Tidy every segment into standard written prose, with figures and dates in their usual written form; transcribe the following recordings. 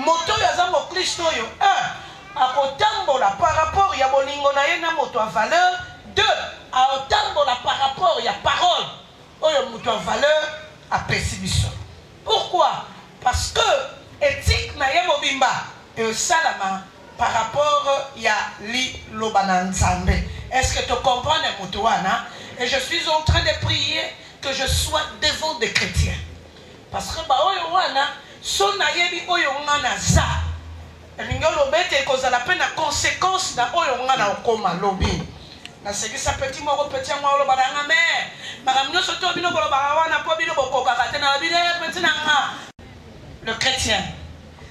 moto yaza mokristo oyo 1 akotambola par rapport ya bolingo na ye na moto a valeur. 2 akotambola par rapport ya parole oyo moto a valeur apesi biso. Pourquoi? Parce que éthique na ye mobimba e salama par rapport ya li lobana nzambe. Est-ce que tu comprends moto wana? Et je suis en train de prier que je sois devant des chrétiens. Parce que ba oyo wana so na yebi oyo ngana za. Elingo lobete kozala pe na conséquence na oyo ngana okoma lobi. Na sekisa petit moko petit ngwa loba na mais makamnyo soto bino koloba wana po bino bokoka kate na bino petit na nga. Le chrétien,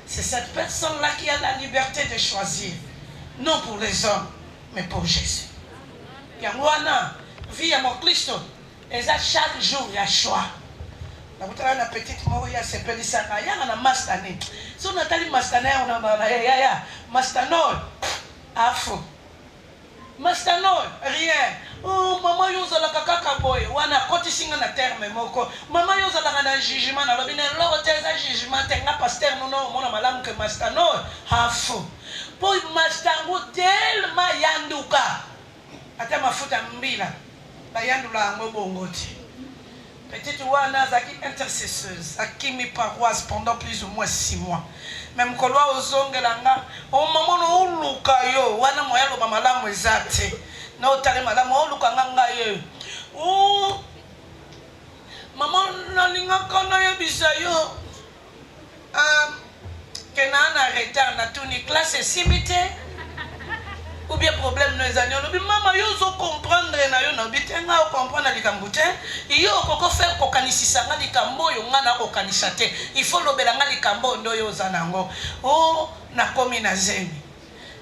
c'est cette personne-là qui a la liberté de choisir, non pour les hommes, mais pour Jésus. Yangwana, vie à mon Christ, et ça chaque jour il y a choix. La petite Moria s'est perdue ça. Il y a un mastané. Si on a tali mastané, on a mastanol, afro. Mastanol, rien. Oh, maman yoza la kaka boy. Wana koti singa na terme moko. Maman yoza la na jugement na lobine loro teza jugement tenga pasteur nono mona malam que mastanol afro. Po mastango tellement yanduka. Ata mafuta mbila. Ba yandula ngobongoti. Petite wana zaki intercesseuse, aki mi paroisse pendant plus ou moins 6 mois. Même kolwa ozongelanga, o maman no uluka yo, wana moya lo malamu ezate. Na otale malamu uluka nganga yo. O maman nalinga kana yo bisayo. Kenana retard na tuni classe simité. Ou bien problème nos amis, on dit maman yo zo comprendre na yo na bitenga o comprendre likambute iyo koko faire kokanisa nga likambo yo nga na kokanisa te il faut lobela nga likambo ndo yo zanango o na komi na zemi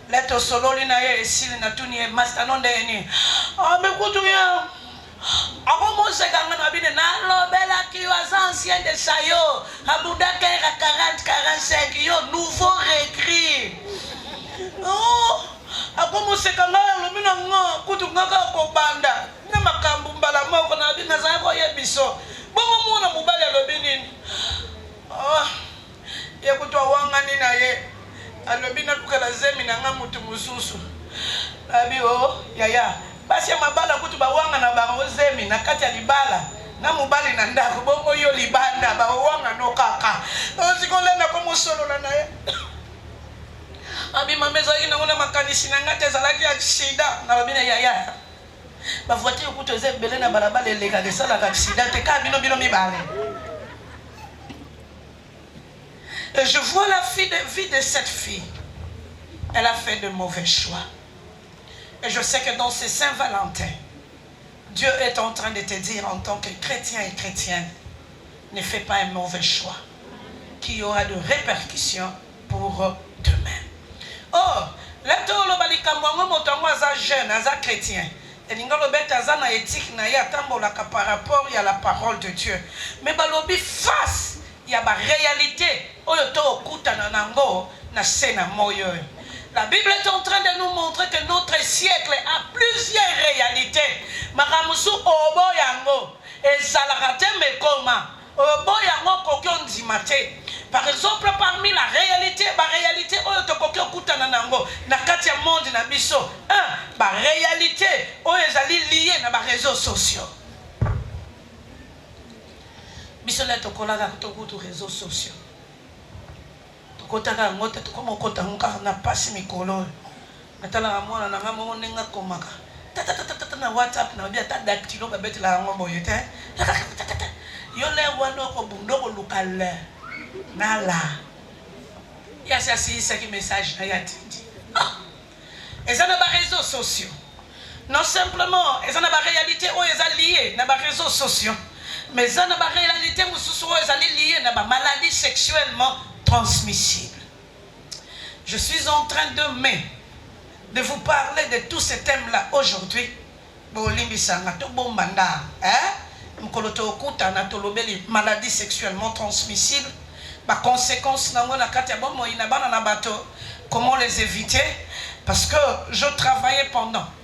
leto sololi na ye esili na tuni e master non deni me kutu ya ako mo se kanga na bine na lobela ki was ancien de sayo abuda kera 40 45 yo nouveau réécrit oh akomo sekanga lomina ngo kutu ngaka ko banda na makambu mbala moko na bina za ko yebiso bongo mona mubale lobini ya kutu wanga ni na ye alobina tukala zemi na nga mutu mususu abi o yaya basi mabala kutu bawanga na ba zemi na kati ya libala na mubale na ndako bongo yo libanda ba wanga no kaka ozikolenda ko musolola na ye abi mameza ina ngona makanisi na ngate zalaki accident na babina yaya ba voiture kuto zebele na balabala eleka de sala accident te ka bino bino mibale. Et je vois la vie de cette fille. Elle a fait de mauvais choix. Et je sais que dans ces Saint-Valentin, Dieu est en train de te dire en tant que chrétien et chrétienne, ne fais pas un mauvais choix qui aura de répercussions pour demain. Oh, le balikambo motongo aza jeune, aza chrétien. Et l'ingalo bête aza na éthique na ya tambola par rapport à la parole de Dieu. Mais balobi face, il y a ba réalité. Oyo to okuta na nango na sena moyo. La Bible est en train de nous montrer que notre siècle a plusieurs réalités. Makamusu obo yango ezalakate mekoma. Obo yango kokyo ndimate. Par exemple, parmi la réalité, oyo tokoki okutana nango na kati ya monde na biso. Ba réalité oyo ezali lié na ba réseaux sociaux. Biso la tokolaka tokutu réseaux sociaux. Tokotaka ngote tokoma kota nka na pasi mikolo. Natala mwana na ngamo nenga komaka. Tata na WhatsApp na bia ta dactylo ba betela ngombo yete. Yo le wano ko bundoko lukale. Nala. Il y a ça qui message na yatindi. Et ça na ba réseaux sociaux. Non simplement, et ça na ba réalité o ezali lié na ba réseaux sociaux. Mais ça na ba réalité mususu o ezali lié na ba maladie sexuellement transmissible. Je suis en train de vous parler de tous ces thèmes-là aujourd'hui. Maladie sexuellement transmissible. Conséquence, comment les éviter? Parce que je travaillais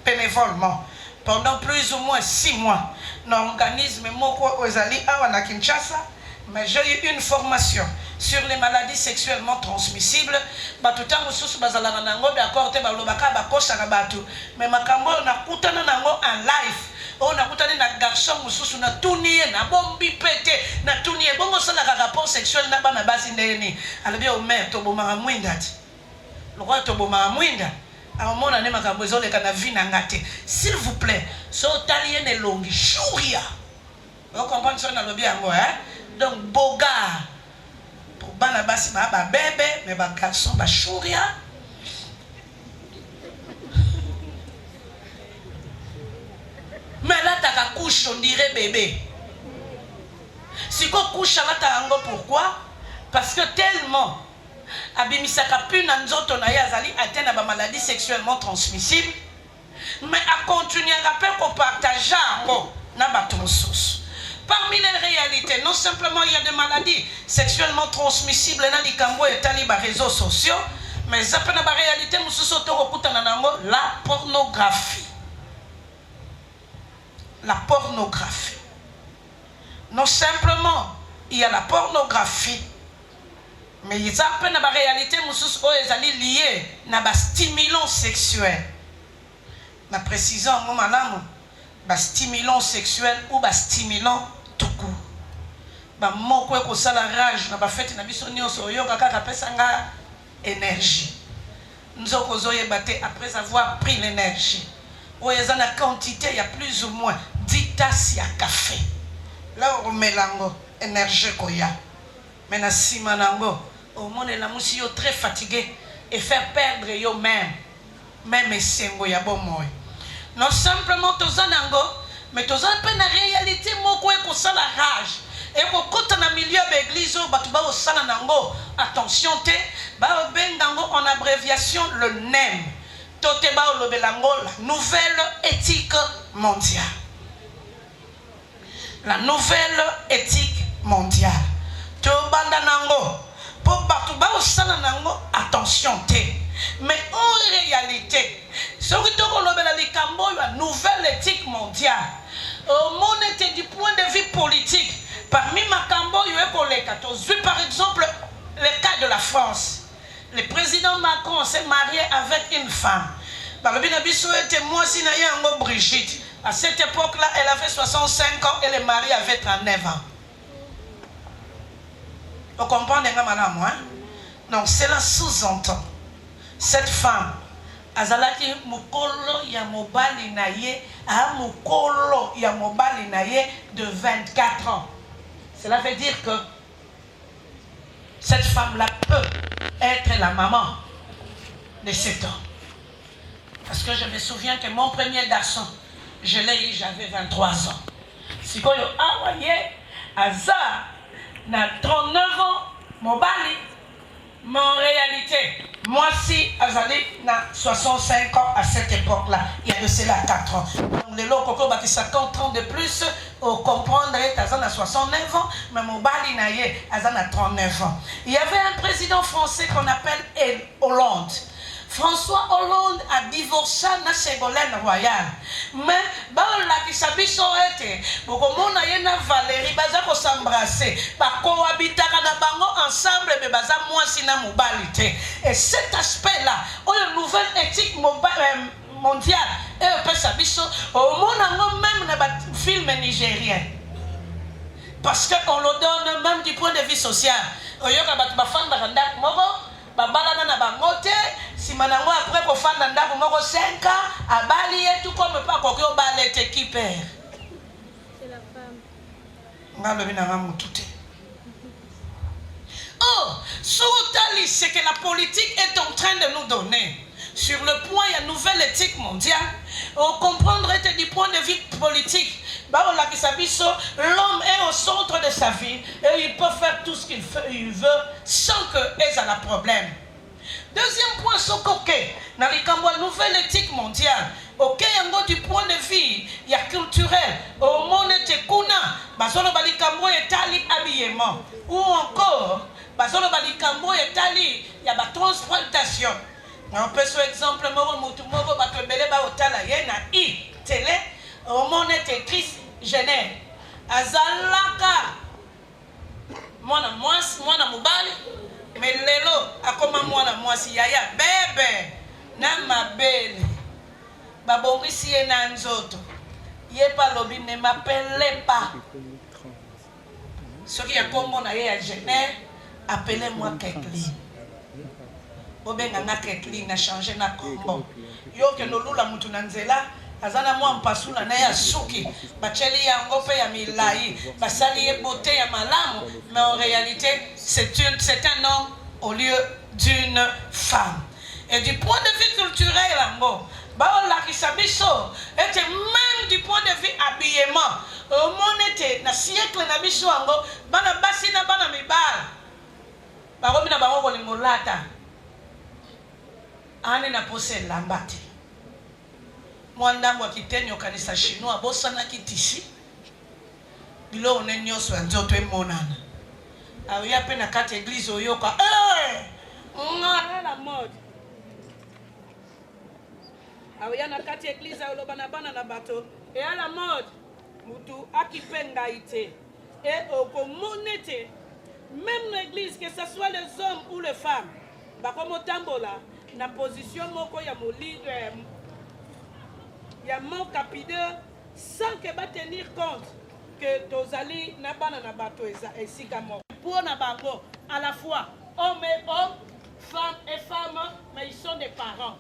bénévolement, pendant plus ou moins 6 mois, dans l'organisme Moko Ozali à Kinshasa, mais j'ai eu une formation sur les maladies sexuellement transmissibles. Batu tango susu bazalana nango d'accord te balobaka bakosaka batu. Mais makambo na kutana nango en live. On a kutana na garçon mususu na tunie na bombi pete na tunie bongo sala ka rapport sexuel na bana basi ndeni. Alobi o mère to bomanga mwinda ti. Lokwa to bomanga mwinda. Amona ne makambo ezoleka na vie na ngate. S'il vous plaît, so talien ne longi chouria. Vous comprenez ce que je veux dire? Donc, boga. Pour Banabas, ma bébé, mais ma garçon, ma chouria. Mais là, tu as couche, on dirait bébé. Si tu couches, là, tu as pourquoi? Parce que tellement, abimisaka pu na nzoto na ya azali atteint na maladie sexuellement transmissible, mais à continuer à rappeler qu'on partage na bato mosusu. Parmi les réalités, non simplement il y a des maladies sexuellement transmissibles dans les cambo et les réseaux sociaux, mais ça peut être la réalité, la pornographie. La pornographie. Non simplement il y a la pornographie, mais ça peut être la réalité, ils liés à des stimulants sexuels. La précision, ba stimulant sexuel ou ba stimulant tout court. Ba moko ko sala rage na ba fete na biso nyonso yo kaka pesa nga énergie. Nzoko zoye baté après avoir pris l'énergie. Oya na quantité il y a plus ou moins 10 tasses ya café. Là on mélango énergie ko ya. Mais na sima nango au monde la musi yo très fatigué et faire perdre yo même esengo ya bomoy. Non simplement tozanango, mais tozan pe na réalité moko ko sala rage. Et ko kota na milieu d'église batu ba o sala nango. Attention te, ba bengango en abréviation le NEM. Tote ba o lobelango la nouvelle éthique mondiale. La nouvelle éthique mondiale. To banda nango, po batu ba o sala nango attention te. Mais en réalité, ce que nous la nouvelle éthique mondiale, au monde était du point de vue politique. Parmi ma cambo, par exemple, le cas de la France. Le président Macron s'est marié avec une femme. Brigitte. À cette époque-là, elle avait 65 ans et le mari avait 39 ans. Vous comprenez, madame, hein? Donc, cela sous-entend. Cette femme, azalaki mukolo ya mobali na ye, a mukolo ya mobali na ye de 24 ans. Cela veut dire que cette femme-là peut être la maman de cet homme. Parce que je me souviens que mon premier garçon, je l'ai eu, j'avais 23 ans. Si koyo awaye, aza na 39 ans, mobali. Mais en réalité, moi si Azali n'a 65 ans à cette époque-là, il y a de cela 4 ans. Donc les lots coco bâti 50 ans de plus, au comprendre Azan a 69 ans, mais mon bali naye Azan a 39 ans. Il y avait un président français qu'on appelle Hollande. François Hollande a divorcé na Ségolène Royal. Mais la qui s'habille été, beaucoup na yena Valérie baza ko s'embrasser, ba cohabiter na bango ensemble mais baza moi sina mobilité. Et cet aspect-là, une nouvelle éthique mondiale, et peut s'habiller au monde même na film nigérien. Parce qu'on le donne même du point de vue social. Oyoka ba fan ba ndak moko babalana na bangote si manango après ko fanda ndako moko 5 ans abali etu comme pas ko ko balete qui perd. C'est la femme. Ngalo bina ngamu tuté. Oh, Soutali, c'est que la politique est en train de nous donner. Sur le point, il y a une nouvelle éthique mondiale. On comprendrait du point de vue politique. L'homme est au centre de sa vie et il peut faire tout ce qu'il veut sans qu'il ait un problème. Deuxième point, c'est dans la nouvelle éthique mondiale. Ok, du point de vue, il y a culturel. Au monde de kuna, habillement. Ou encore, il y a la transplantation. On peut sur exemple, télé, au monde est écrit Genève. Azalaka mwana mwasi mwana mobali mais lelo akoma mwana mwasi yaya bebe na mabele babongisi ye na nzoto ye pa lobi ne m'appelez pas soki ya kombo na ye ya jeune appelez-moi Kathleen bobenga nga Kathleen na changer na kombo yo ke lolula mutu na nzela azana mwa mpasula na ya suki bacheli yango pe ya milai basali ye beauté ya malamu mais en réalité c'est un homme au lieu d'une femme. Et du point de vue culturel yango baolakisa biso ete même du point de vue habillement omonete na siècle na biso yango bana basi na bana mibala bakomi na bango kolingo lata ane na pose elamba te mwandambo akiteni okanisa chinois abosanaki tisi biloko ne nyonso ya nzoto emonana aoya mpe na kati église oyoka la mode aoya na kati église oloba na bana na bato eya la mode mutu akipe ngai te e okomone te même l'église que ce soit les hommes ou les femmes bakomotambola na position moko ya molide ya mon capideur sans que va tenir compte que tozali na bana na bato esika moko pour na bango à la fois hommes et hommes femmes et femmes mais ils sont des parents.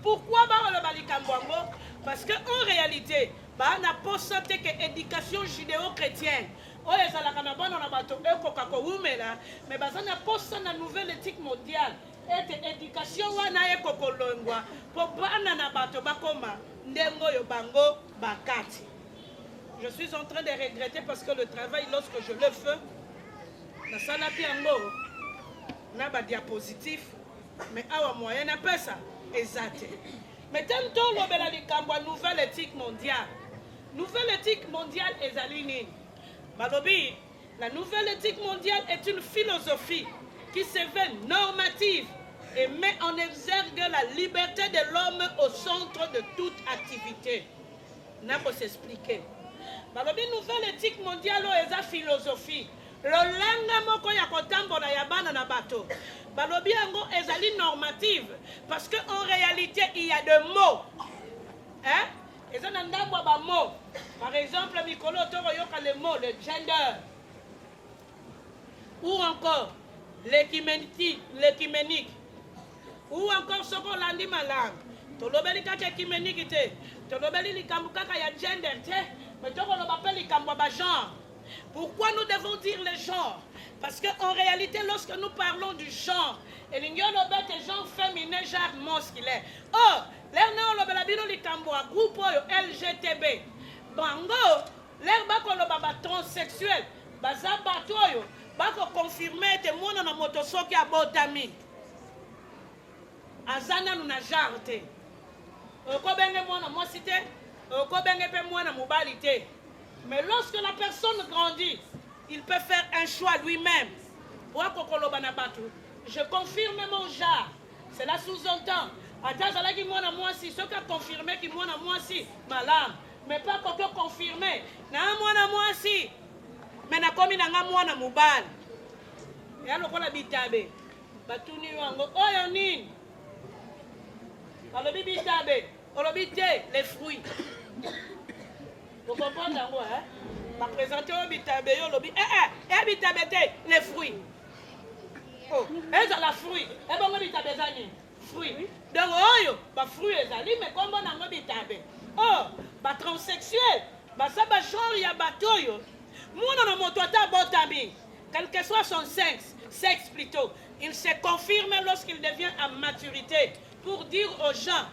Pourquoi ba bali kambwango? Parce que en réalité ba na posate que éducation judéo-chrétienne o ezalaka na bana na bato ekoka ko umela mais bazana posa na nouvelle éthique mondiale et éducation wana ekoko longwa po bana na bato bakoma ndengo yo bango bakati. Je suis en train de regretter parce que le travail lorsque je le fais na sala piango na ba diapositif mais awa moyen na pesa exact. Mais tantôt lobela likambo nouvelle éthique mondiale. Nouvelle éthique mondiale ezali nini? Balobi, la nouvelle éthique mondiale est une philosophie qui se veut normative et met en exergue la liberté de l'homme au centre de toute activité. N'a pas s'expliquer. Balobi nouvelle éthique mondiale est la philosophie. Le langa moko ya kotambola ya bana na bato. Balobi yango ezali normative parce que en réalité il y a des mots. Hein? Et ça n'a pas de mots. Par exemple, Mikolo Toro yoka le mot, le gender. Ou encore l'écuménique. Ou encore ce qu'on l'a dit malang. Tolobeli kaka écuménique te. Tolobeli likambu kaka ya gender te. Mais toko lo bapel likambu ba genre. Pourquoi nous devons dire le genre? Parce qu'en réalité, lorsque nous parlons du genre, et l'union est genre féminin, genre masculin. Oh, l'erna olobelabino likambo a groupe LGTB. Bango, l'herba kolobaba transsexuel. Baza batoyo, bako confirmer te mona na motosoki a botami. Azana nuna jarte. Oko benge mona mwasite, oko benge pe mona mobalite. Mais lorsque la personne grandit, il peut faire un choix lui-même. Je confirme mon genre. Cela sous-entend. Attends, qui moi moi si ce qui a confirmé qui moi si malade, mais pas qu'on confirmé. Na moi si. Mais na komi na moi na mubal. Et alors qu'on a bitabe. Batuni wango oyo nini. Alors bitabe, on bité les fruits. Vous comprenez moi, hein? Ma présenté au bitabe, bitabe les fruits. Oh, elles ont la fruit. Et bon, bitabe zani, fruit. Donc, oh, bah fruit ezali, mais comme on a bitabe. Oh, bah transsexuel, bah ça bah genre ya batoyo. Moi on a mon toita botami. Quel que soit son sexe plutôt, il se confirme lorsqu'il devient à maturité pour dire aux gens,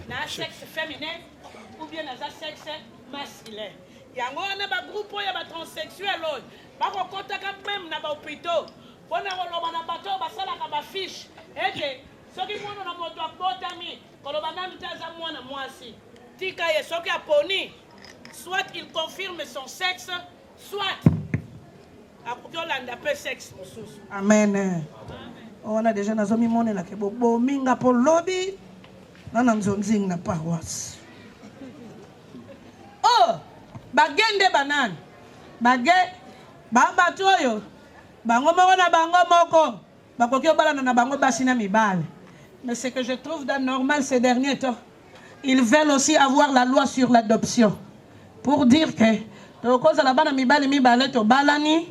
na sexe féminin ou bien na sexe masculin. Yango na ba groupe ya ba transsexuel oyo bako kotaka même na ba hôpitaux pona koloba na bato basala ka ba fiche ete soki mwana na moto akotami koloba na mtaza mwana mwasi tika ye soki aponi soit il confirme son sexe soit akolanda pe sexe mosusu. Amen. On a déjà nazomi monela ke bobo minga po lobby na nzonzing na paroisse. Oh, bagende banane. Bagé, babatoyo. Bango moko na bango moko. Bakoki obalana na bango basi na mibale. Mais ce que je trouve d'anormal ces derniers temps, ils veulent aussi avoir la loi sur l'adoption. Pour dire que, tokoza la bana mibale mibale to balani,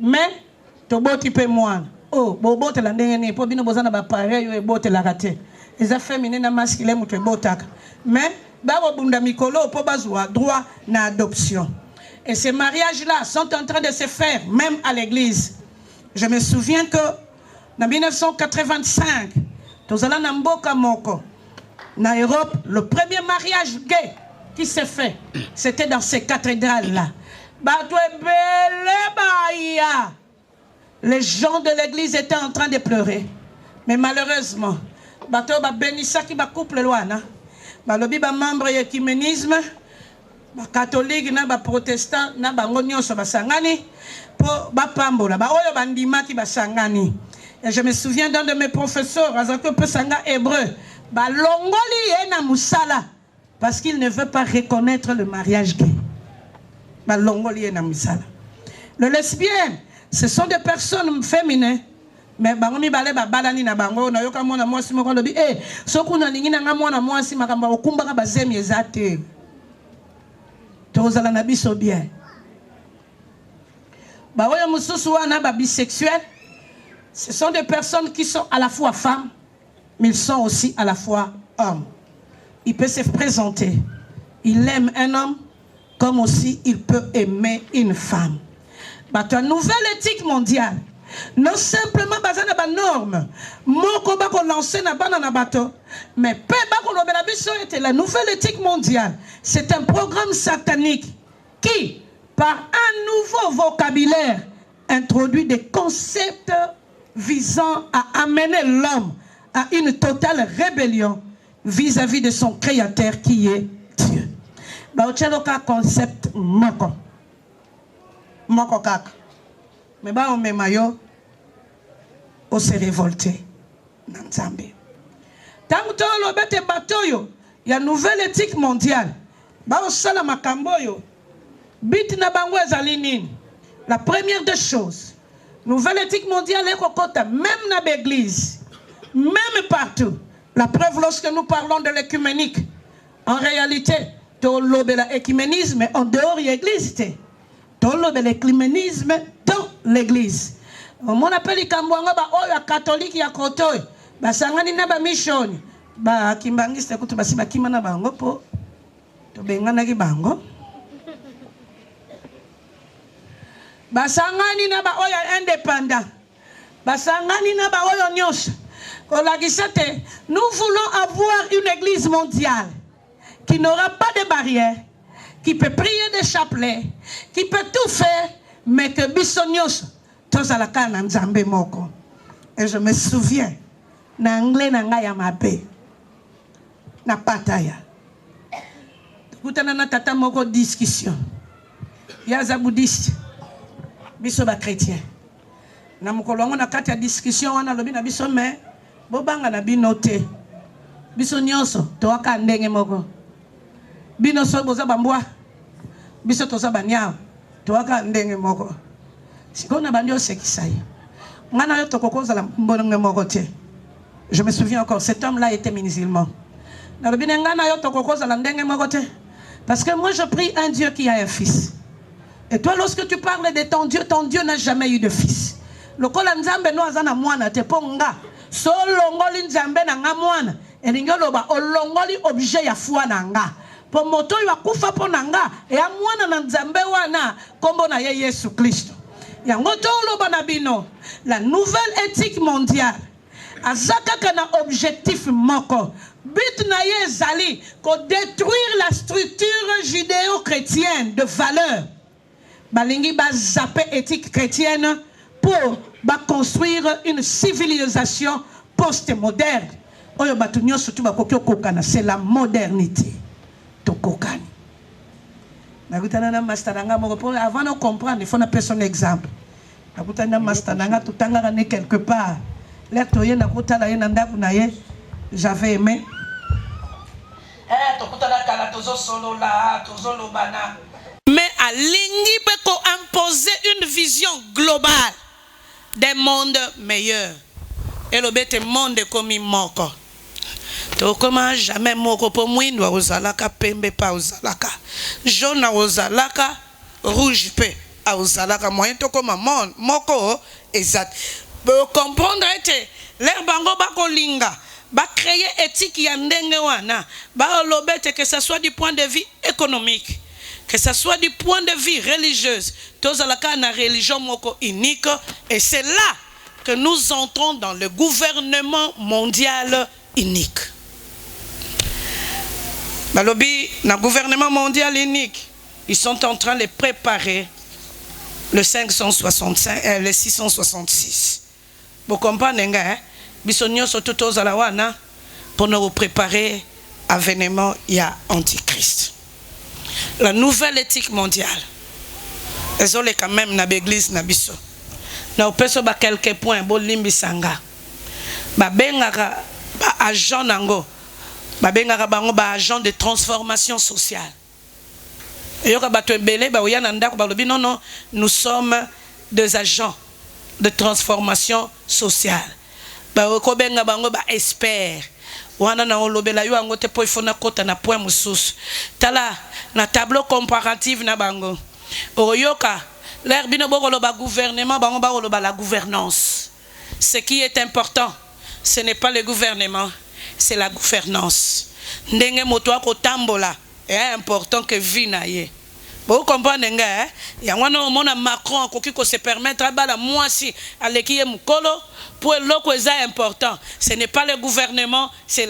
mais to boti pe mwana. Oh, bobote la ndenge ni, po bino bozana ba pareil yo e bote la raté. Les féminines na masculin mutu e botaka. Mais babo bunda mikolo po bazwa droit na adoption. Et ces mariages-là sont en train de se faire, même à l'église. Je me souviens que en 1985, tozala na mboka moko, na Europe, le premier mariage gay qui s'est fait, c'était dans ces cathédrales-là. Les gens de l'église étaient en train de pleurer. Mais malheureusement, bato ba benissa ki ba couple loana. Ba lobi ba membre de l'écuménisme, ba catholique na ba protestant na bango nyonso basangani po ba pambola ba oyo bandima ki basangani. Et je me souviens d'un de mes professeurs, Azako Pesanga hébreu, ba longoli na musala parce qu'il ne veut pas reconnaître le mariage gay. Ba longoli na musala. Le lesbien, ce sont des personnes féminines. Mais bango mi balé ba balani na bango na yoka mona mwasi moko lobi soku na lingi na nga mwana mwasi makamba okumbaka bazemi ezate. Tozala na biso bien. Ba oyo mususu wana ba bisexuel. Ce sont des personnes qui sont à la fois femmes, mais ils sont aussi à la fois hommes. Il peut se présenter. Il aime un homme, comme aussi il peut aimer une femme. La nouvelle éthique mondiale, non simplement basée sur les normes, mais la nouvelle éthique mondiale, c'est un programme satanique qui, par un nouveau vocabulaire, introduit des concepts visant à amener l'homme à une totale rébellion vis-à-vis de son créateur qui est Dieu. Baocheloka concept moko. Moko kaka. Mais ba on memayo o se révolter nanzambe. Tant que lo bete batoyo ya nouvelle éthique mondiale. Ba o sala makamboyo. Bit na bango ezali nini? La première des choses, nouvelle éthique mondiale est kokota, même dans l'église, même partout. La preuve lorsque nous parlons de l'écuménique, en réalité, tout l'écuménisme en dehors de l'église, tout l'écuménisme dans l'église. On appelle les Kambouanga, les catholiques, les catholiques, les sangani na ba mission, ba kimbangiste kutu basi ba kimana bango po, to bengana ki bango. Basangani na ba oya indépendant. Basangani na ba oya nyos. Nous voulons avoir une église mondiale qui n'aura pas de barrières, qui peut prier des chapelets, qui peut tout faire, mais que bisonyos tozalaka na nzambe moko. Et je me souviens, na anglais na nga ya mabe, na pataya. Tukutana na tata moko discussion. Yaza bouddhiste. Biso ba chrétien na mukolongo na kati ya discussion wana lobi na biso me bobanga na bino te biso nyonso to aka ndenge moko bino so boza bambwa biso toza banyao to aka ndenge moko sikona bandio sekisai ngana yo tokokozala mbononge moko te. Je me souviens encore, cet homme-là était musulman. Na lobi ngana yo tokokozala ndenge moko te parce que moi je prie un Dieu qui a un fils. Et toi, lorsque tu parles de ton Dieu n'a jamais eu de fils. Le kol nzambe no azana mwana te ponga. So longoli nzambe na nga mwana. Elingolo ba olongoli objet ya foi na nga. Po moto yo akufa po na nga. E ya mwana na nzambe wana kombo na ye Yesu Kristo. Yango to loba na bino. La nouvelle éthique mondiale. Azaka kana objectif moko. But na ye zali ko détruire la structure judéo-chrétienne de valeurs. Balingi ba zappé éthique chrétienne pour construire une civilisation post-moderne. Oyo batu nyonso tu bakoki okokana, c'est la modernité. Tokokani. Nakutana na masteranga moko avant de comprendre, il faut na personne exemple. Nakutana na masteranga tutanga ne quelque part. L'air toye nakutala ye nandaku na ye, j'avais aimé. Tokutana kala tozo solo la, tozo lobana. Mais à l'Ingi peut imposer une vision globale. des mondes meilleurs. Et le bête monde comme moko. To comment jamais moko pour mwindo ozalaka pembe pa ozalaka. Jaune ozalaka, rouge pe ozalaka moyen to comme monde moko exact. Pour comprendre que l'air bango bako linga ba créer éthique ya ndenge wana ba lobete que ça soit du point de vue économique, que ça soit du point de vue religieuse, tozalaka na religion moko unique, et c'est là que nous entrons dans le gouvernement mondial unique. Balobi, dans le gouvernement mondial unique, ils sont en train de préparer le 565 le 666. Vous comprenez, hein? Bisogno surtout aux alawana pour nous préparer à l'avènement il y a Antichrist. La nouvelle éthique mondiale. Elles sont quand même dans l'église na biso. Na opeso ba quelques points bo limbisanga. Ba bengaka ba agent nango. Ba bengaka bango ba agent de transformation sociale. Et yoka ba tembele ba oyana ndako ba lobi non non, nous sommes des agents de transformation sociale. Ba okobenga bango ba expert. Wana na olobela yo ango te po ifona kota na point mususu. Tala na tableau comparatif na bango. Oyoka l'air bino bokolo ba gouvernement bango ba oloba la gouvernance. Ce qui est important, ce n'est pas le gouvernement, c'est la gouvernance. Ndenge moto akotambola est important que vie na ye. Vous comprenez, hein? Il y a un Macron qui se permettre à moi si à l'équipe mukolo pour l'autre est important. Ce n'est pas le gouvernement, c'est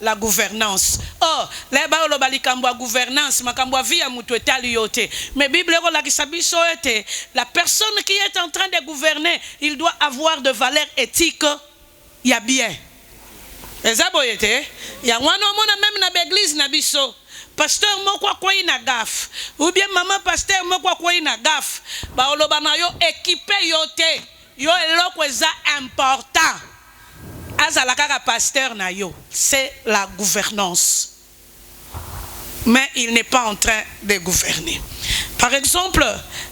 la gouvernance. Oh, les baolo bali kambwa gouvernance, ma kambwa vie à mutu etaliote. Mais Bible la qui sabiso était la personne qui est en train de gouverner, il doit avoir de valeurs éthiques. Il y a bien. Les aboyete, il y a un même na l'église na biso. Pasteur moko kwa ina gaf ou bien maman pasteur moko kwa ina gaf ba oloba na yo équipé yote yo eloko eza important azala kaka pasteur na yo, c'est la gouvernance, mais il n'est pas en train de gouverner. Par exemple,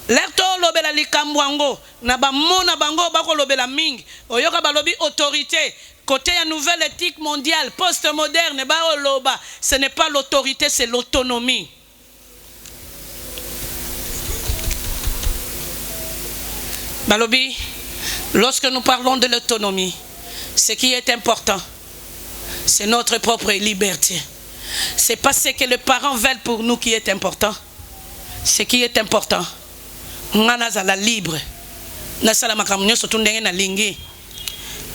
l'erto lobela likambwango na ba mona bango bako lobela mingi oyoka balobi autorité. Côté la nouvelle éthique mondiale, post-moderne, ce n'est pas l'autorité, c'est l'autonomie. Balobi, lorsque nous parlons de l'autonomie, ce qui est important, c'est notre propre liberté. C'est pas ce que les parents veulent pour nous qui est important. Ce qui est important, on a la libre. Na sala makamnyo surtout ndenge na lingi.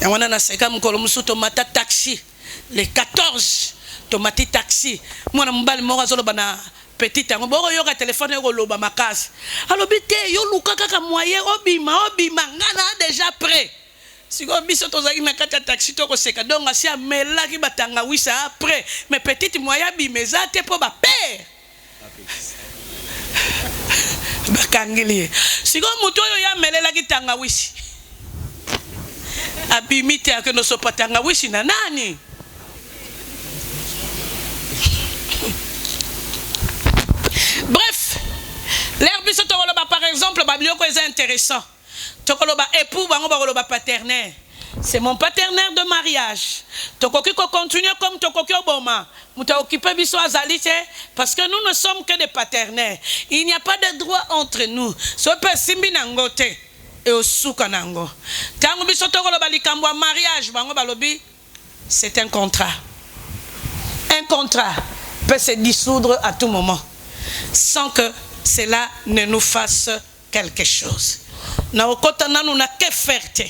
Et on a seka mukolo musu tomata taxi les 14 tomati taxi mwana mbali moko azoloba na petite ngo boko yoka téléphone yo loba makasi alobi te yo luka kaka moyen obima ngana déjà prêt siko biso tozaki na kata taxi to ko seka donc asi amela ki batanga wisa après mais petite moyen bimeza te po ba père bakangili siko muto yo ya melela ki tanga wisi abimite ake no sopatanga wishi na nani. Bref, l'herbe tokoloba par exemple bablioko est intéressant. Tokoloba époux bango bakoloba paternel. C'est mon partenaire de mariage. Tokoki ko continuer comme tokoki oboma. Muta occupé biso azalite parce que nous ne sommes que des partenaires. Il n'y a pas de droit entre nous. So pe simbi nangote. Et au soukanango. Tango biso tokolo balikambo mariage bango balobi, c'est un contrat. Un contrat peut se dissoudre à tout moment sans que cela ne nous fasse quelque chose. Na okota nanu na ke ferte.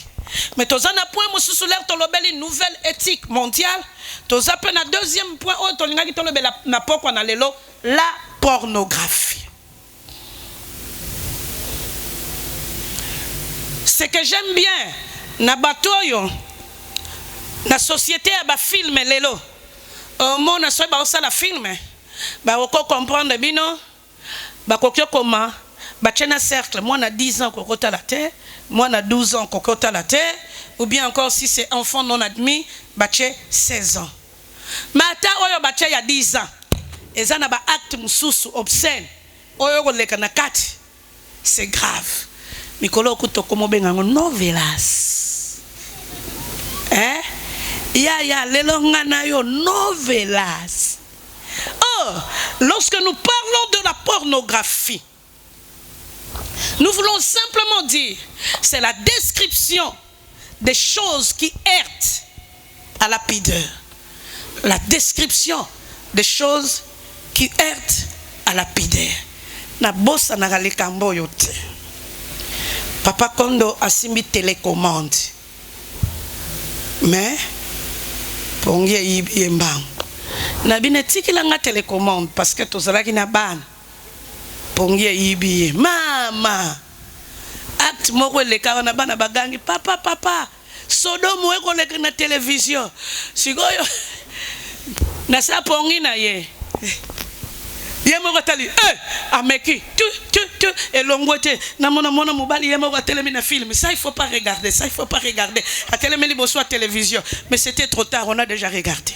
Mais tozana point mususu l'air tolobeli nouvelle éthique mondiale. Tozape na deuxième point o tolingaki tolobela na poko na lelo la pornographie. Ce que j'aime bien, na batoyo, na société à ba film lelo. Mon na so ba osala film, ba oko comprendre bino, ba kokyo koma, ba tchena cercle, moi na 10 ans kokota la terre, moi na 12 ans kokota la terre, ou bien encore si c'est enfant non admis, ba tche 16 ans. Mata oyo ba tche ya 10 ans. Eza na ba acte mususu obscène. Oyo ko leka na kati. C'est grave. mikolo kutoko mobengango novelas. Hein? Ya lelonga na yo novelas. Or, lorsque nous parlons de la pornographie, nous voulons simplement dire, c'est la description des choses qui heurtent à la pudeur. La description des choses qui heurtent à la pudeur. Na bossa na galekambo yote. Papa Kondo a simbi télécommande. Mais pongi yibi mbang. Na bine tikila nga télécommande parce que tozalaki na ban. Pongi yibi mama. Acte moko leka na bana bagangi papa Sodomo eko leka na télévision. Sikoyo na sa pongi na ye. Yemo tali ameki tu et longote na mona mobali yemo télé na film. Ça il faut pas regarder, ça il faut pas regarder. À télé mais libo soit télévision, mais c'était trop tard, on a déjà regardé.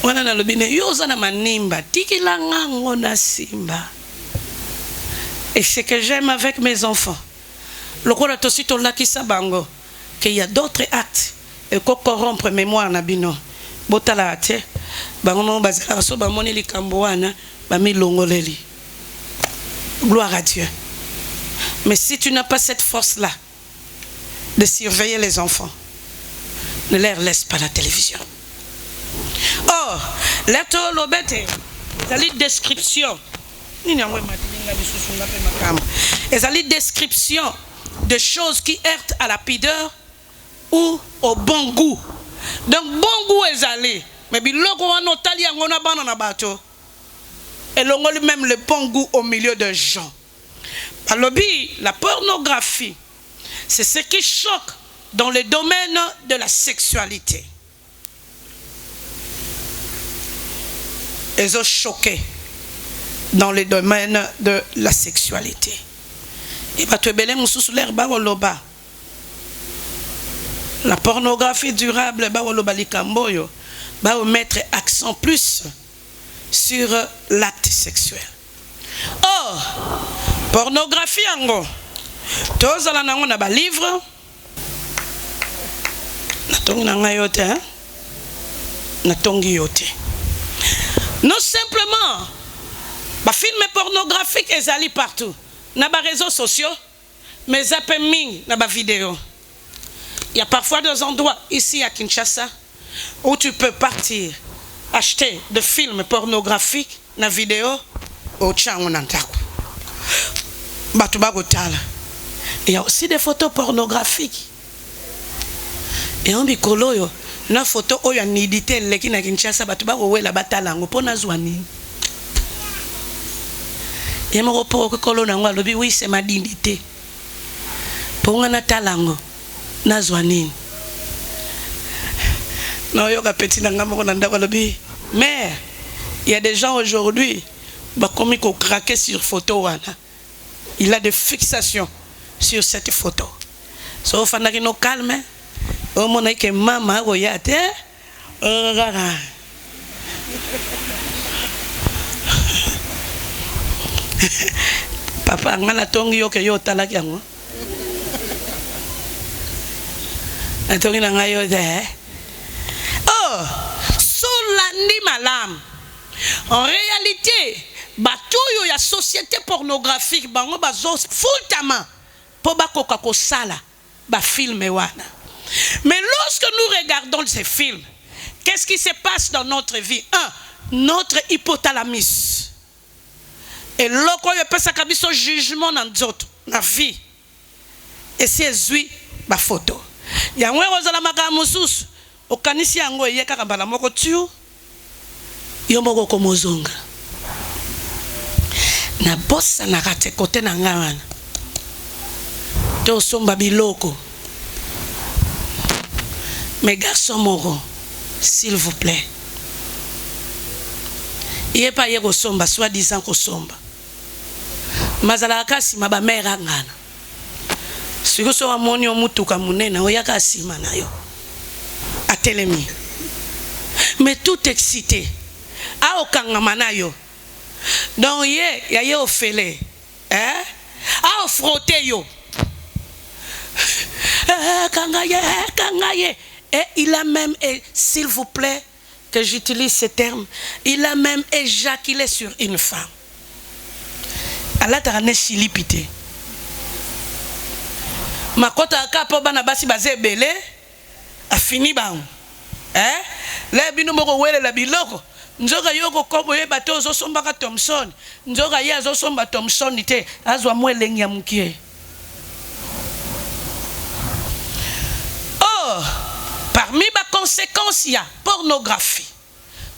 Wana na lobine yoza na manimba tikila ngango na simba. Et ce que j'aime avec mes enfants, le kola tosito la kisa bango, qu'il y a d'autres actes et qu'on corrompre mémoire na bino. Botala ate bango mo bazala so ba moni likambo wana ba mi longoleli. Gloire à Dieu. Mais si tu n'as pas cette force-là de surveiller les enfants, ne leur laisse pas la télévision. Or, letto lobete, la description. Les description de choses qui heurtent à la pudeur ou au bon goût. Donc bon goût est allé, mais biloko wana otali yango na bana na bato. Et l'ongoli même le bon goût au milieu de gens. Alobi, la pornographie, c'est ce qui choque dans le domaine de la sexualité. Ils ont choqué dans le domaine de la sexualité. Et la pornographie durable va mettre accent plus sur l'acte sexuel. Or, pornographie ango, tous à la na ba livre, natongi na ngayote, natongi yote. Non simplement, les films pornographiques ils allient partout. Dans les réseaux sociaux, mais zapping dans les vidéos. Il y a parfois des endroits ici à Kinshasa où tu peux partir acheter des films pornographiques dans les vidéos au Tchangonantako. Il y a aussi des photos pornographiques. Et on dit que na photo oyo nidité leki na Kinshasa batu ba wela batalango pona zwani. Yemo ko kolo na ngwa lobi oui c'est ma dignité. Ponga na talango na zwani. Non yo ka petit na ngamo na ndako lobi. Mais il y a des gens aujourd'hui ba komi ko craquer sur photo wana. Il a des fixations sur cette photo. Sauf que no calme. Oh mon que maman oyate papa ngana tongi yo ke yo talaki yango atongi na ngayo de oh solandi malam en réalité batuyo ya société pornographique bango bazo fultama po bakoka ko sala ba filme wana. Mais lorsque nous regardons ces films, qu'est-ce qui se passe dans notre vie? Notre hypothalamus. Et lorsqu'on peut s'accabiser au jugement dans notre vie, et c'est lui ma photo. Il y a un rosala makamusus, au kanisi ango y a kakambala moko tu, yomoko komozonga. Na bossa na kate kote na ngana. To somba biloko. Mes garçons moraux, s'il vous plaît. Il n'y a pas de somba, soi-disant que somba. Mazalaka si ma mère angana. Si vous avez moni omutuka munena, oyaka si manayo. Atelemi. Mais tout excité. A okanga manayo. Donc, il y a au fêlé. Hein? A frotté yo. Kangaye. Et il a même, s'il vous plaît, que j'utilise ce terme, il a même éjaculé sur une femme. Allah t'a ramené chilipité. Ma kota akapo bana basi bazé belé a fini ba. Hein? Les bino moko wele la biloko. Nzoka yoko kobo ye bato zo somba ka Thompson. Nzoka ye zo somba Thompson ite azwa mwelengi ya mukie. Oh, parmi les conséquences, il y a pornographie.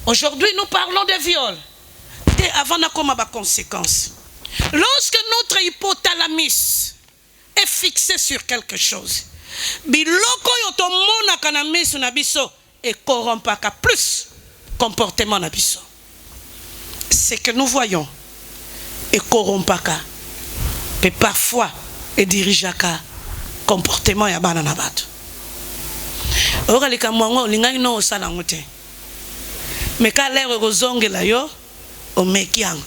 Aujourd'hui, nous parlons de viol. Et avant d'avoir des conséquences. Lorsque notre hypothalamus est fixé sur quelque chose, biloko yotomona kanamis nabiso et corrompaka plus comportement nabiso. Ce que nous voyons et corrompaka et parfois et dirigeaka comportement ya bana na bato. Ora lika mwango lingai no osala ngote. Meka lero kozongela yo o mekiang.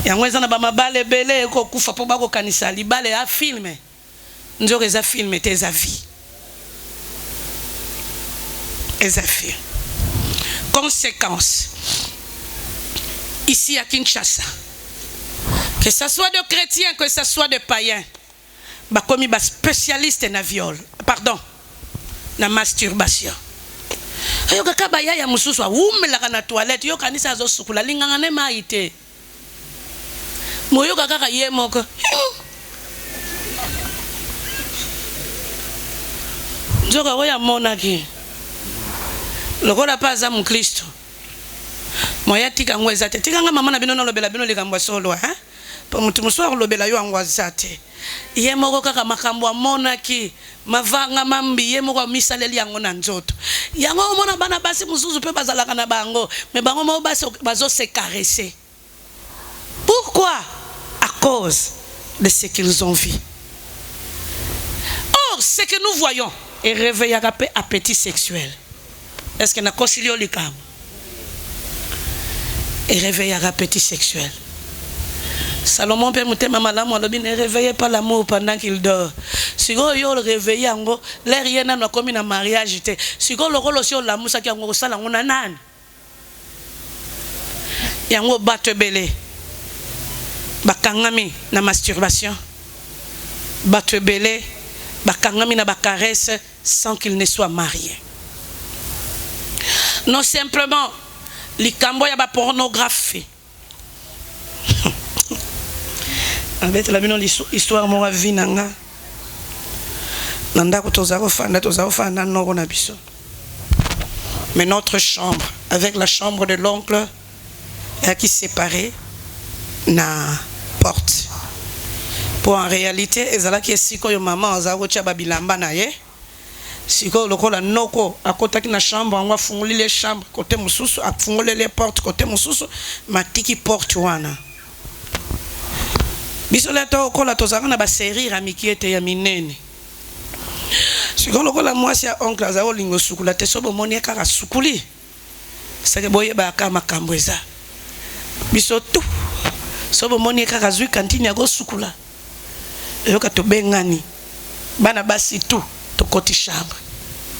Yango eza na ba mabale belé ko kufa po bako kanisa libale a filme. Nzoko eza filme te eza vie. Eza vie. Conséquence. Ici à Kinshasa. Que ça soit de chrétiens, que ça soit de païens. Ba komi ba spécialiste na viol. Pardon. Na masturbation. Yo kaka baya ya mususu umela na toilette yo kanisa zo sukula linganga ne maite. Moyo kaka ye moko. Njoka oya mona ki. Lokola paza mu Kristo. Moya tika ngweza te. Tika nga mama na bino no lobela bino likambo solo hein. Pa mutu muswa lobela yo angwaza te. Ye moko kaka makambo amona ki mavanga mambi ye moko misaleli yango na nzoto. Yango mona bana basi mususu pe bazalaka na bango, mais bango mo bazo se caresser. Pourquoi? À cause de ce qu'ils ont vu. Or, ce que nous voyons est réveillé à appétit sexuel. Est-ce que na concilio likam? Et réveillé à appétit sexuel. Salomon peut monter ma malam, ne réveillez pas l'amour pendant qu'il dort. Si vous le réveillez, l'air rien n'a comme un mariage. Si vous le relation l'amour, ça qui a un salam, on a nan. Il y a un batte belé. Bakangami na masturbation. Batte belé. Bakangami na bacaresse sans qu'il ne soit marié. Non simplement, l'ikambo ya ba pornographie. Avec la histoire de vie nanga mais notre chambre avec la chambre de l'oncle qui séparait na porte pour en réalité ezala ki siko yo maman azako tia babilamba na ye siko lokola noko akotaki na chambre angwa fungoli les chambres côté mususu afungoli les portes côté mususu matiki porte wana. Bisoleta okola tozanga na ba série ramikiete ya minene. Sikolo kola mwasi ya oncle azao lingo sukula te sobo moni kaka sukuli. Sake boye ba kama kambweza. Bisotu. Sobo moni kaka zui kantini ya go sukula. Yoka to bengani. Bana basi tu to koti chambre.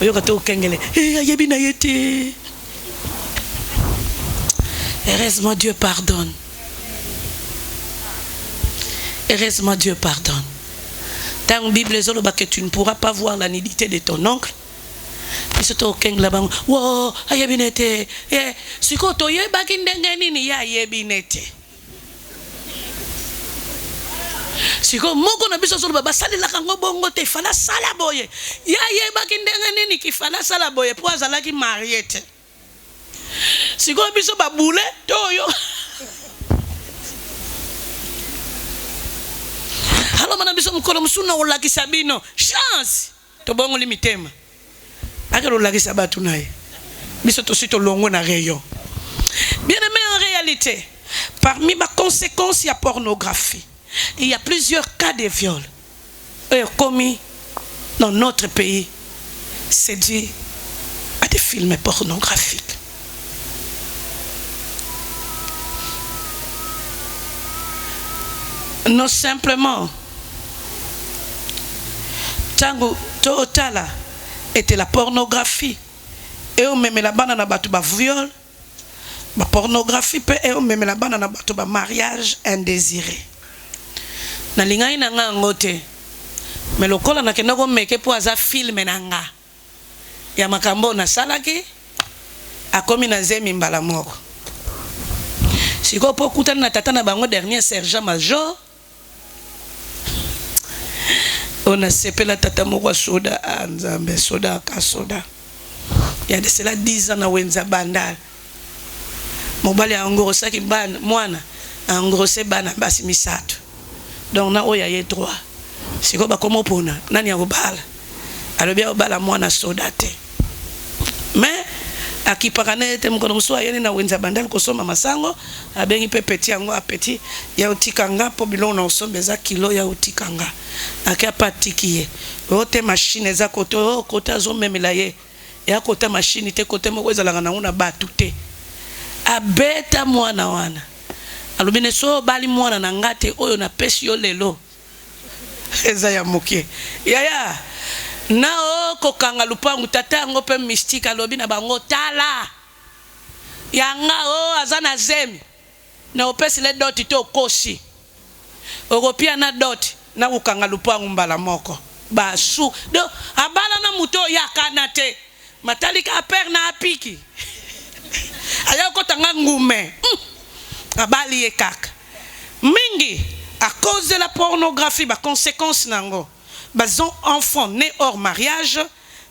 Yoka to kengele. Ayebi na yete. Heureusement Dieu pardonne. Heureusement Dieu pardonne. Dans la Bible, que tu ne pourras pas voir la nudité de ton oncle. Et c'est au Keng là-bas. Wow, ayebinete. Si tu as eu bakindengeni ni ya ayebinete. Si tu moko na biso solo baba sali la kango bongo te fala sala boye. Ya ye bakindengeni ni ki fala sala boye pour azala ki mariete. Si tu biso babule toyo. Alors maintenant biso mukolo musuna olakisa bino chance to bongo limitema akelo olakisa batu naye biso to sito longo na rayon. Bien aimé, en réalité parmi ma conséquence il y a pornographie. Il y a plusieurs cas de viol commis dans notre pays. C'est dû à des films pornographiques. Non simplement tango totala était la pornographie et on même la banane batu ba viol ba pornographie pe et on même la banane batu ba mariage indésiré na lingai na nga ngote mais lokola na kenda ko meke po aza film na nga ya makambo na salaki akomi na zemi mbala moko siko po kutana na tata na bango dernier sergent major on a sepela tata moko soda anzambe soda ka soda ya de cela 10 ans na wenza bandal mobali angoro saki bana mwana angoro se bana basi misato donc na oya ye 3 siko ba komo pona nani akobala alobi obala mwana soda te mais akipakana ete mkono so ayeni na wenza bandal kosoma masango abengi pe petit yango apeti ya utikanga po bilon na osombeza kilo ya utikanga akia patikiye ote machine za koto kota zo memela ye ya kota machine te kote moko ezalanga na una batu te abeta mwana wana alubine so bali mwana na ngate oyo na pesi yo lelo eza ya mokie ya nao kokanga lupangu tata ngo pe mystique alobi na bango tala yanga o azana zemi na opesi le doti to kosi okopia na doti na kokanga lupangu mbala moko basu do abala na muto yakana te matalika aper na apiki aya kotanga ngume abali ye kaka mingi à cause de la pornographie ba conséquence nango bazon enfants nés hors mariage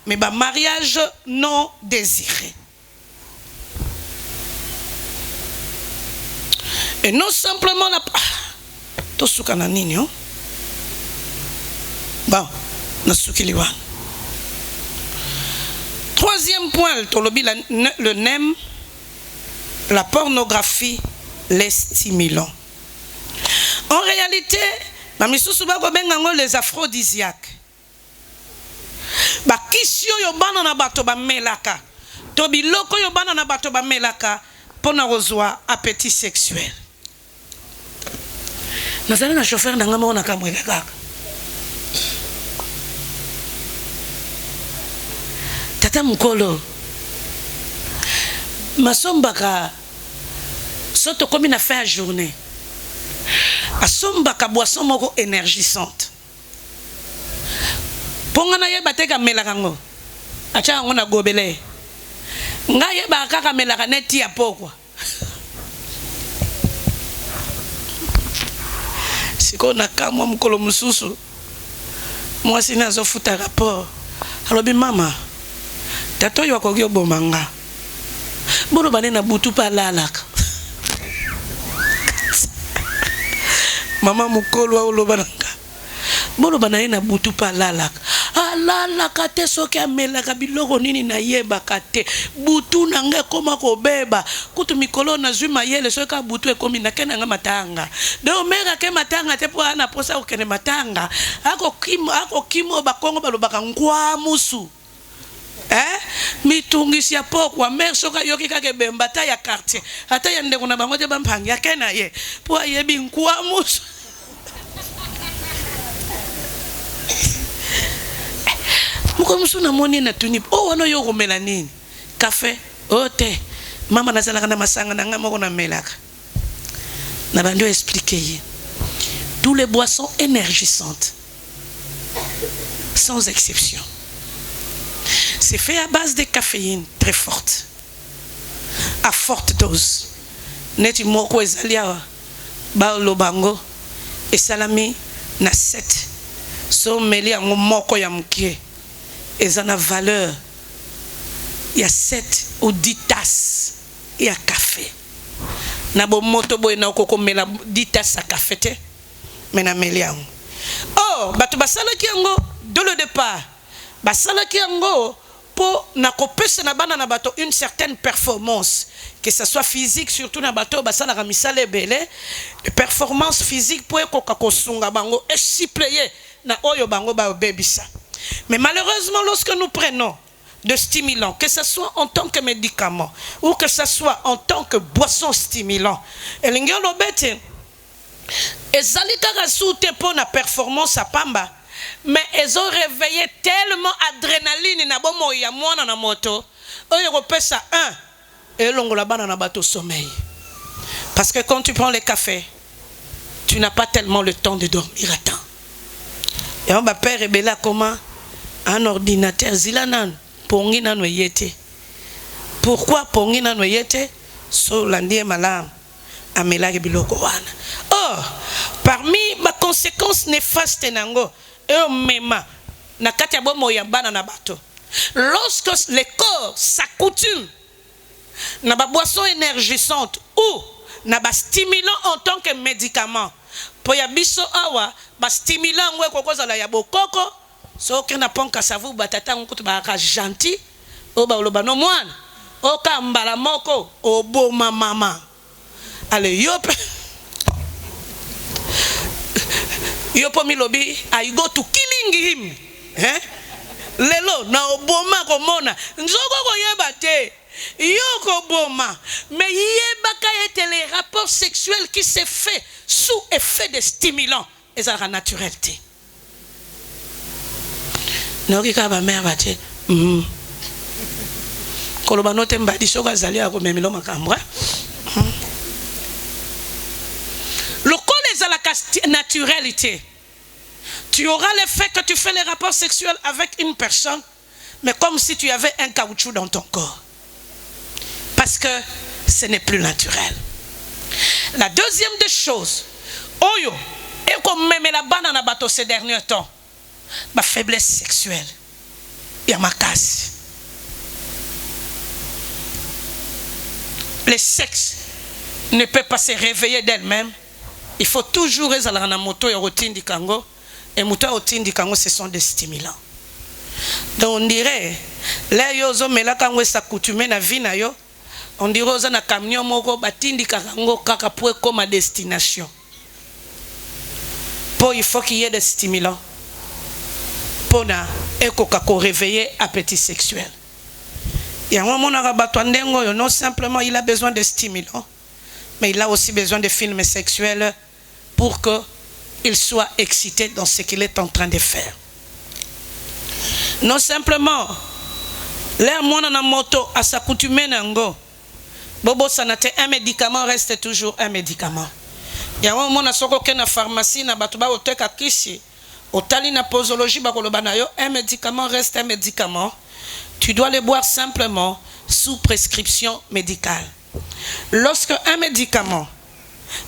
mais ba mariage non désiré et non simplement la to suka na nini oh bon na suki liwan troisième point le NEM la pornographie les stimulants en réalité les aphrodisiaques bakisio yo bana na bato ba melaka to biloko yo bana na bato ba melaka pona rozwa appétit sexuel nazali na chauffeur na ngamo na kamwe kaka tata mukolo masombaka soto komi na fin journée asombaka boisson moko énergisante ponga na yeba te kamelaka ngo acha yango na gobele nga yeba kaka melaka neti ya pokwa siko na kamwa mukolo mususu mwasi na azofuta rapport alobi mama tato yo akoki oboma nga bono bane na butu pa lalaka mama mukolo wa olobananga bono bana na butu pa lalaka alalaka te soki amelaka biloko nini na yebaka te butu nanga koma kobeba kutu mikolo na zwi mayele soki butu ekomi na kenanga matanga de omeka ke matanga te po ana posa okene matanga ako kimo bakongo balobaka ngwa musu mitungisi ya pokwa mer soka yoki kake bemba ta ya quartier ata ya ndeko na bango te bampangi akena ye po ayebi nkwa musu muko musu na moni na tuni o wana yo komela nini café ote mama nazalaka na masanga na ngamo na melaka na bando expliquer tous les boissons énergisantes sans exception c'est fait à base de caféine très forte, à forte dose. Neti moko ezalia ba lobango et salami na 7. So meli yango moko ya mukie ezana valeur ya 7 ou 10 tasses ya café. Na bo moto boy na okoko mela 10 tasses à café te mena meli yango. Oh, batu basalaki yango de le départ. Basalaki yango na kopesa na bana na bato une certaine performance, que ce soit physique, surtout na bato basala ka misala ebele, performance physique pour ekoka kosunga bango et suppléer na oyo bango ba bebisa. Mais malheureusement lorsque nous prenons de stimulants, que ce soit en tant que médicament ou que ce soit en tant que boisson stimulant, elingi lobete ezali kaka soute pour la performance à pamba, mais ils ont réveillé tellement adrénaline na bomo ya mwana na moto oyo kopesa un et longola bana na bateau sommeil. Parce que quand tu prends le café, tu n'as pas tellement le temps de dormir à temps. Et on va père et bela comment un ordinateur zilanan pongi na noyete. Pourquoi pongi na noyete? So landie malam amela biloko wana. Or, parmi ma conséquence néfaste nango et mema na kati ya bomo ya bana na bato. Lorsque le corps s'accoutume na ba boisson énergisante ou na ba stimulant en tant que médicament, po ya biso awa ba stimulant ngwe kokoza la ya bokoko so ke na ponka savu batata ngutu ba ka gentil o ba loba no mwana o ka mbala moko o boma mama ale yope yopo milobi I go to killing him lelo na oboma komona nzoko koyeba te yoko boma mais yebaka ete les rapports sexuels qui se fait sous effet de stimulants et ça naturalité noki ka ba mère baté koloba note mbadi soka zali ako memelo makambwa le col est à la naturalité. Tu auras l'effet que tu fais les rapports sexuels avec une personne, mais comme si tu avais un caoutchouc dans ton corps. Parce que ce n'est plus naturel. La deuxième des choses, oyo, et comme même la banane à bateau ces derniers temps, ma faiblesse sexuelle, il y a ma casse. Le sexe ne peut pas se réveiller d'elle-même. Il faut toujours être dans la moto et routine du Congo. Et moto et routine du Congo, ce sont des stimulants. Donc on dirait, là, yozo mela kango sa coutume na vie na yo, on dirait oza na camion moko batindi kango kaka pour comme à destination. Pour il faut qu'il y ait des stimulants. Pour na eko kako réveiller appétit sexuel. Il y a un moment où non simplement il a besoin de stimulants, mais il a aussi besoin de films sexuels pour qu'il soit excité dans ce qu'il est en train de faire. Non simplement, l'air moi dans la moto à sa coutume nango, bobo sanate un médicament reste toujours un médicament. Il y a un moment où soko ke na pharmacie na batuba oteka kishi, otali na posologie bakoloba na yo, un médicament reste un médicament. Tu dois le boire simplement sous prescription médicale. Lorsque un médicament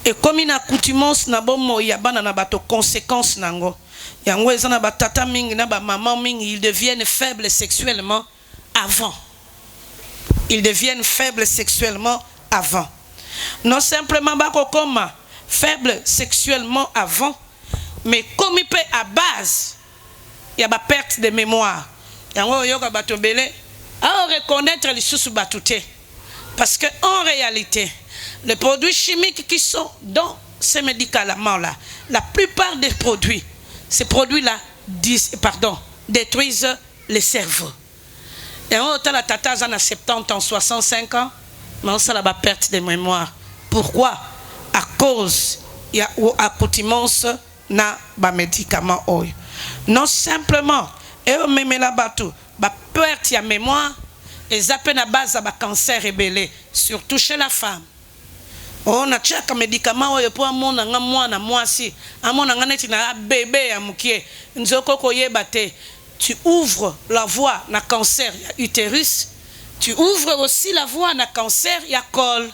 est comme une accoutumance na bomo ya bana na bato conséquence nango yango ezana batata mingi na ba maman mingi ils deviennent faibles sexuellement avant. Ils deviennent faibles sexuellement avant. Non simplement bako koma faibles sexuellement avant, mais comme il peut à base il y a ba perte de mémoire. Yango yoka bato belé à reconnaître les sous batouté. Parce que en réalité, les produits chimiques qui sont dans ces médicaments-là, la plupart des produits, ces produits-là détruisent le cerveau. Et on a la tata à 70 ans, 65 ans, mais on a la perte de mémoire. Pourquoi? À cause il y a accoutumance na ba médicaments. Non simplement, et on met la bateau, ba perte de mémoire. Et zappé na base à cancer rébellé, surtout chez la femme. On a chaque médicament pour un monde en moi na moi si, un monde en net na bébé à moukié. Nzoko koye bate. Tu ouvres la voie na cancer utérus. Tu ouvres aussi la voie na cancer ya col.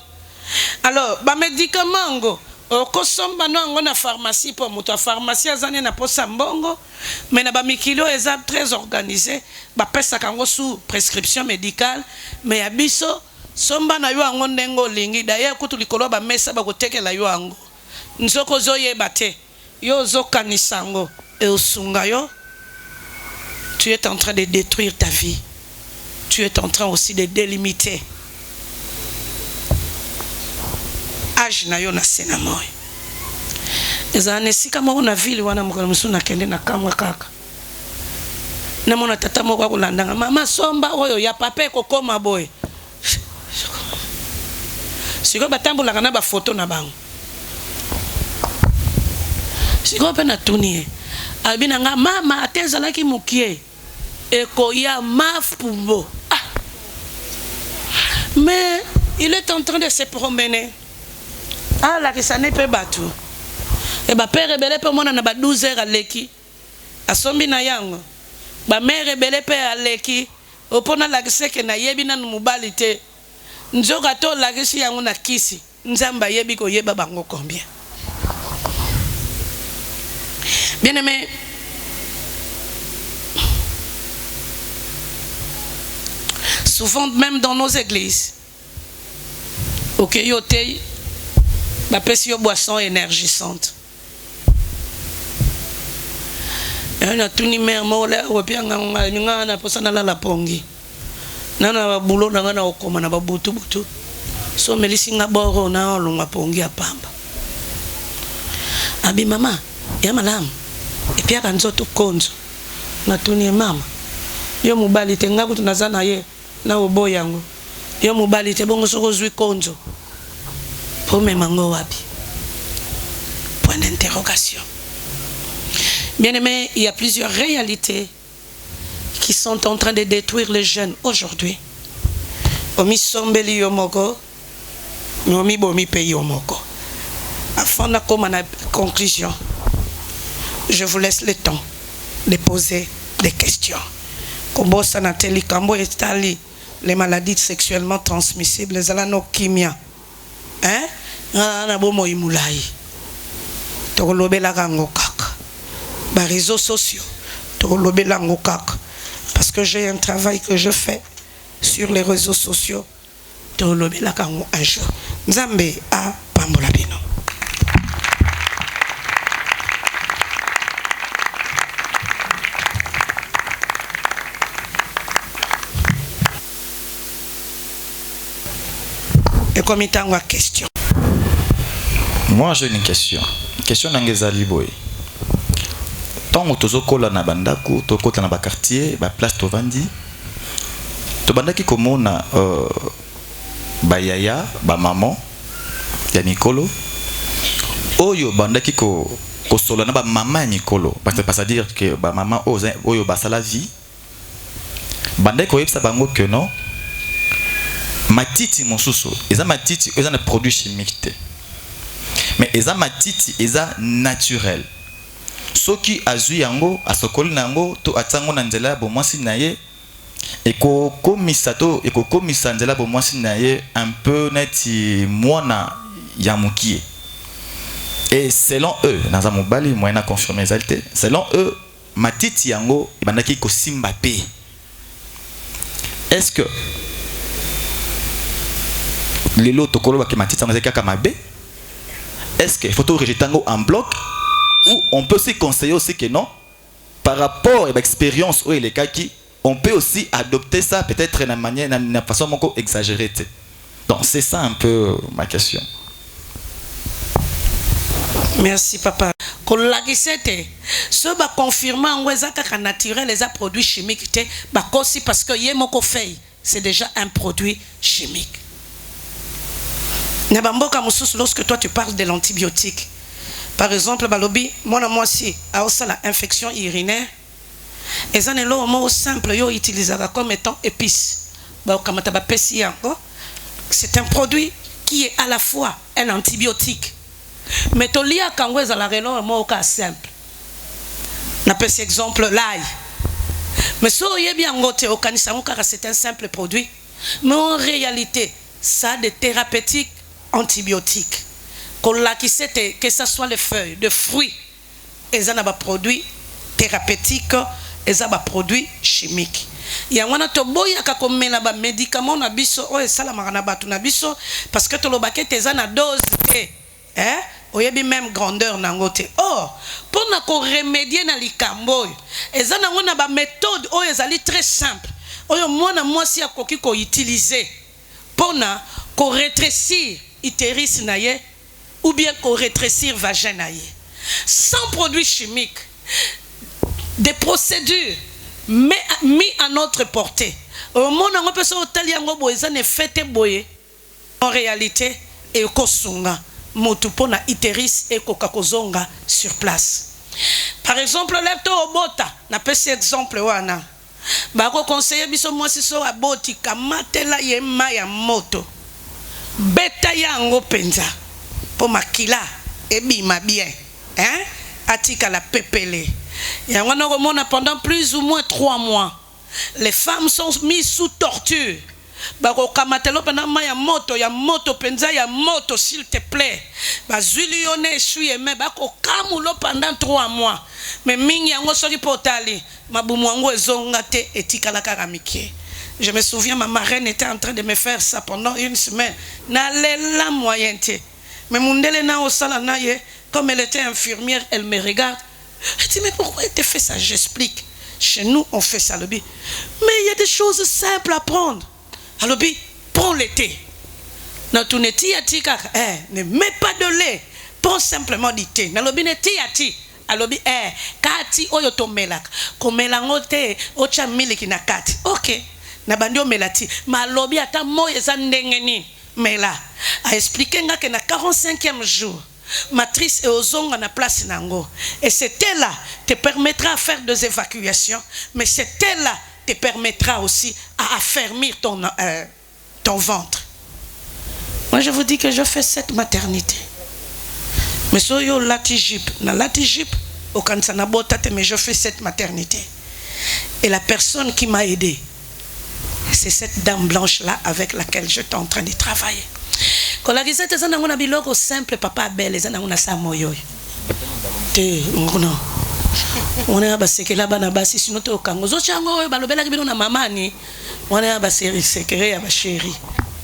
Alors, ba médicament go. Okosomba no na pharmacie pour moto pharmacie azane na posa mbongo mais na ba mikilo eza très organisé ba pesa kango sous prescription médicale mais abiso somba na yo ango ndengo lingi d'ailleurs kutu likolo ba mesa ba kotekela yo ango nzoko zoyeba te yo zokanisa ngo e osunga yo. Tu es en train de détruire ta vie. Tu es en train aussi de délimiter âge na yo na sena moy. Eza nesika mo na ville wana mokolo musuna kende na kamwa kaka. Na mona tata moko kolandanga mama somba oyo ya papa ko koma boy. Siko batambola kana ba photo na bango. sikoyo mpe natuni abi na nga mama ate ezalaki mokie ekoya mafumbo. Mais il est en train de se promener. Ah, la kisane pe batu. Et ba père rebelle pe mona na ba 12 heures aleki. Asombi na yango. Ba mère rebelle pe aleki. Opona la kiseke na yebi na mubali te. Nzoka to la kisi yango na kisi. Nzamba yebi ko yeba bango combien. Bien aimé. Souvent même dans nos églises. Ok, yote ba pesi yo boisson énergisante. Na tuni mère mola opianga nga na posana la pongi. Nana bulo na ngana okoma na babutu butu. So melisinga boro na olunga pongi apamba. Abi mama, ya malam. Et puis aka nzoto konzo. Na tuni mama. Yo mubali tenga kutu nazana ye na obo yango. Yo mubali te bongo soko zwi konzo. Pour me mango wapi. Point d'interrogation. Bien aimé, il y a plusieurs réalités qui sont en train de détruire les jeunes aujourd'hui. Omi sombeli yomoko, nomi bomi pe yomoko. Afin de comme une conclusion, je vous laisse le temps de poser des questions. Kombo sanateli kambo estali les maladies sexuellement transmissibles, les alanokimia. Hein? Na bomo imulai. Tolobela kango kaka. Ba réseaux sociaux. Tolobela kango kaka. Parce que j'ai un travail que je fais sur les réseaux sociaux. Tolobela kango un jour. Nzambe a pambola bino. Et comme il t'a question. Moi j'ai une question. Question n'angezali boy. Tant que tu zokola na bandaku, tu zokola na ba quartier, ba place tovandi. To bandaki komo na ba yaya, ba maman, ya Nikolo. Oyo bandaki ko solo na ba maman Nikolo. Parce que pas à dire que ba maman oyo ba sala vie. Bandaki ko yebsa bango que non. Matiti mosusu, eza matiti, eza un produit chimique. Mais eza matiti, eza naturel. Soki azui yango, asokoli nango, to atango na nzela bo mwasi na ye, eko komisa nzela bo mwasi na ye un peu neti mwana ya mukie. Et selon eux, naza mobali moyena confirmer exalté, selon eux, matiti yango ibandaki ko simba pe. Est-ce que les lots tokolo qui matiti yango kaka mabe? Est-ce qu'il faut tout rejeter en bloc ou on peut aussi conseiller aussi que non par rapport à l'expérience ou les cas qui on peut aussi adopter ça peut-être d'une manière d'une façon beaucoup exagérée. Donc c'est ça un peu ma question. Merci papa. Kolakisete ce ba confirmer en ezaka naturel les produits chimiques te ba kosi parce que yemoko fait c'est déjà un produit chimique. Lorsque toi tu parles de l'antibiotique, par exemple, balobi, moi si, à la infection urinaire, et ça n'est pas un mot simple, yo utilisera comme étant épice. C'est un produit qui est à la fois un antibiotique, mais tu lis à Kangwez à la réunion un mot simple. On appelle cet exemple l'ail. Mais si vous bien ngoté au Kanisamuka, c'est un simple produit, mais en réalité, ça a des thérapeutiques antibiotiques. Que ce soit les feuilles de fruits, ils ont des produits thérapeutiques, ils ont des produits chimiques. Il y a des médicaments parce que tu as une dose de même grandeur. Or, pour remédier à l'ikambo, ils ont une méthode très simple. Moi, si je utiliser pour rétrécir l'utérus ou bien rétrécir vagin sans produits chimiques, des procédures mis à notre portée. En réalité, et kosunga motu pona iteris et kokakozonga sur place. Par exemple, lepto obota, na pesi exemple wana. Bako conseiller biso mwasi so aboti kamatela ye ya moto. Beta yango penza. Po makila ebima bien. Hein? Atika la pepele. Et on a pendant plus ou moins 3 mois. Les femmes sont mises sous torture. Bako kamatelo pendant ya moto penza ya moto s'il te plaît. Bazuli yone shuye me bako kamulo pendant 3 mois. Mais mingi yango soki potali mabumu yango ezonga te etika la karamike. Je me souviens ma marraine était en train de me faire ça pendant 1 semaine. Na lela moyente. Mais mundele na osala na ye comme elle était infirmière, elle me regarde. Elle dit mais pourquoi elle te fait ça? J'explique. Chez nous on fait ça le bi. Mais il y a des choses simples à prendre. Alobi, prends le thé. Ne mets pas de lait. Prends simplement du thé. Alobi ne ti. Alobi, kati oyo to melak. Ko melango te, ocha miliki na kati. Ok. Na bandi o melati. Ma alobi ata mo eza ndengeni. Mela. A expliqué nga que na 45e jour, matrice et ozonga na place nango. Et c'était là te permettra de faire des évacuations. Mais c'était là te permettra aussi à affermir ton ventre. Moi je vous dis que je fais cette maternité. Mais so yo latijip, na latijip, au kansana botate, mais je fais cette maternité. Et la personne qui m'a aidé, c'est cette dame blanche là avec laquelle j'étais en train de travailler. Quand la gisette est dans un biloko simple, papa belle, est dans un samoyo. Te, non. On est à Basekela Banabasi, sinon tu es au Kango. Zochango, balobela qui na mamani. On est à Baseri, secret à Bachéri.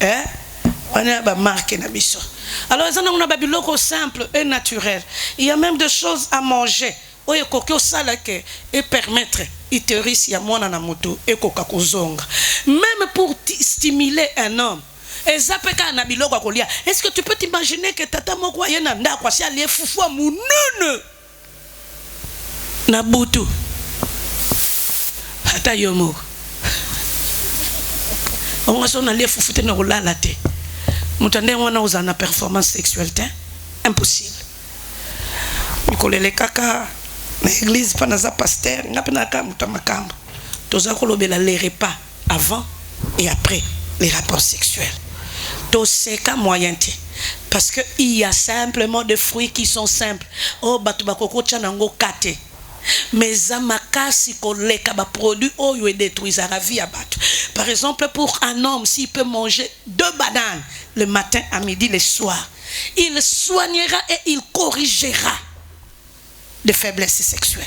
Hein? On est à marque na biso. Alors, on a un biloko simple et naturel. Il y a même des choses à manger. Oye kokyo salake et permettre iteris ya mwana na moto et kokakozonga. Même pour stimuler un homme. Est-ce que tu peux t'imaginer que tata moko yena ndako si ali fufua munene na butu ata yomo on a ali fufute na kolala te mutande wana uzana performance sexuelle te impossible nikolele kaka na église pa naza pasteur ngapena ka mutamakambo toza kolobela les repas avant et après les rapports sexuels. C'est qu'un moyen. Parce qu'il y a simplement des fruits qui sont simples. Oh, batubakoko chanango kate. Mais zamakasi koleka ba produit oyo et détruisent la vie à battre. Par exemple, pour un homme, s'il peut manger 2 bananes le matin, à midi, le soir, il soignera et il corrigera des faiblesses sexuelles.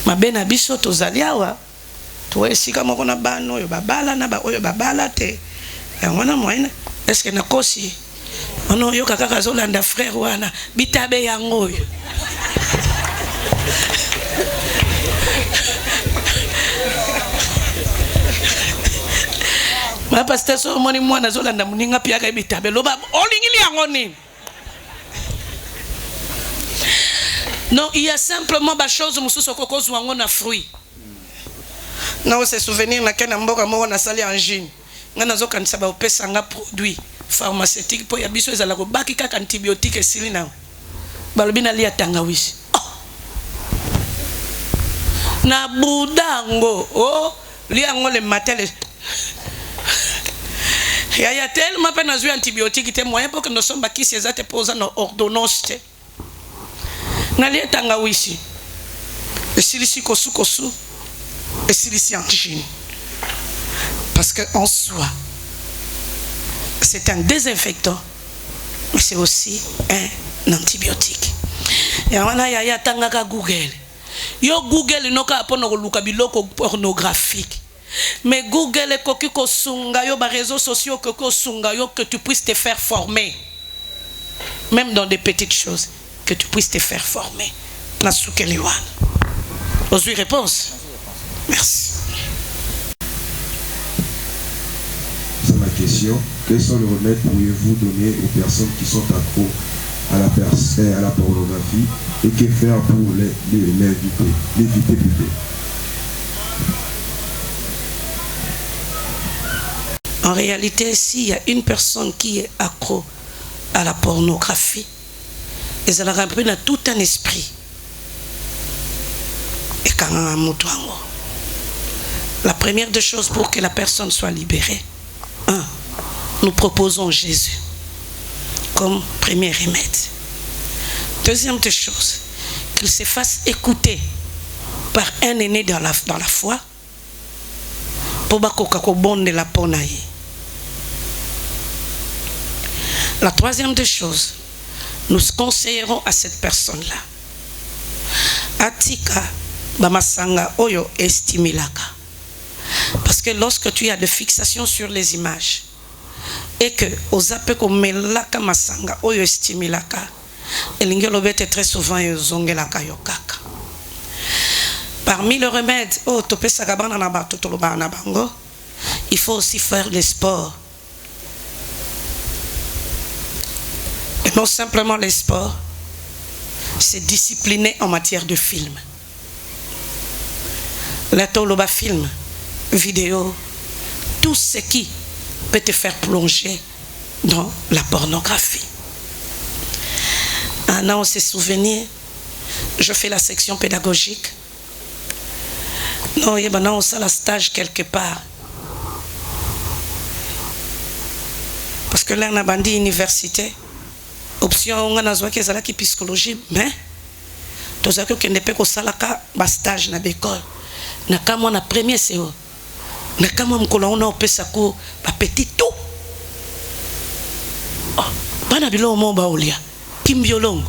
Ma ben abiso tozaliawa. Toi, si comme on a bano, yo babala na ba oyo babala te. Est-ce que na kosi ono yo kaka zolanda frère wana bitabe yango yo ma pasteur so moni mwana zolanda muninga pia ka bitabe loba olingili yango ni. Non, il y a simplement ba chose mususu kokozu wango na fruit. Na se souvenir na kena mboka mo na sali angine. Ngana zoka nisaba opesa nga produit pharmaceutique po ya biso ezala ko baki kaka antibiotique esili na balobi na lia tangawisi na budango oh liango le matin ya tellement pe na zui antibiotique te moyen pour que nous sommes baki ces ate posa no ordonnance te na lia tangawisi esili si kosu esili si angine. Parce qu'en soi, c'est un désinfectant, mais c'est aussi un antibiotique. Et on a ya tangaka Google. Yo Google no ka pono luka biloko pornographique. Mais Google est kokiko sunga yo ba réseaux sociaux kokiko sunga yo que tu puisses te faire former. Même dans des petites choses que tu puisses te faire former. Nasukeliwan. Osui réponse. Merci. Question, quels sont les remèdes pourriez-vous donner aux personnes qui sont accros à la pornographie et que faire pour l'éviter plutôt? En réalité, s'il y a une personne qui est accro à la pornographie. Et ça leur ramène à tout un esprit. Et quand la première des choses pour que la personne soit libérée, nous proposons Jésus comme premier remède. Deuxième des choses, qu'il se fasse écouter par un aîné dans la foi pour que la ponaï. La troisième des choses, nous conseillerons à cette personne-là Atika Bamasanga Oyo Estimilaka. Parce que lorsque tu as des fixations sur les images et que Ozapeko Melaka Masanga Oyo Estimilaka, Elingolobete très souvent Zongelaka Yokaka. Parmi les remèdes, il faut aussi faire le sport. Et non simplement le sport, c'est discipliner en matière de film. La toloba film, vidéo, tout ce qui peut te faire plonger dans la pornographie. Un an, on s'est souvenu, je fais la section pédagogique. Non, on a la stage quelque part. Parce que là, on a bandit université. Option, on a besoin qui psychologie, mais tout ça que ne peut pas stage dans l'école. Na kama na premier CO. Na kama mkola ona opesa ko ba petit tout. Oh, bana bilo mo ba olia. Kimbiolongo.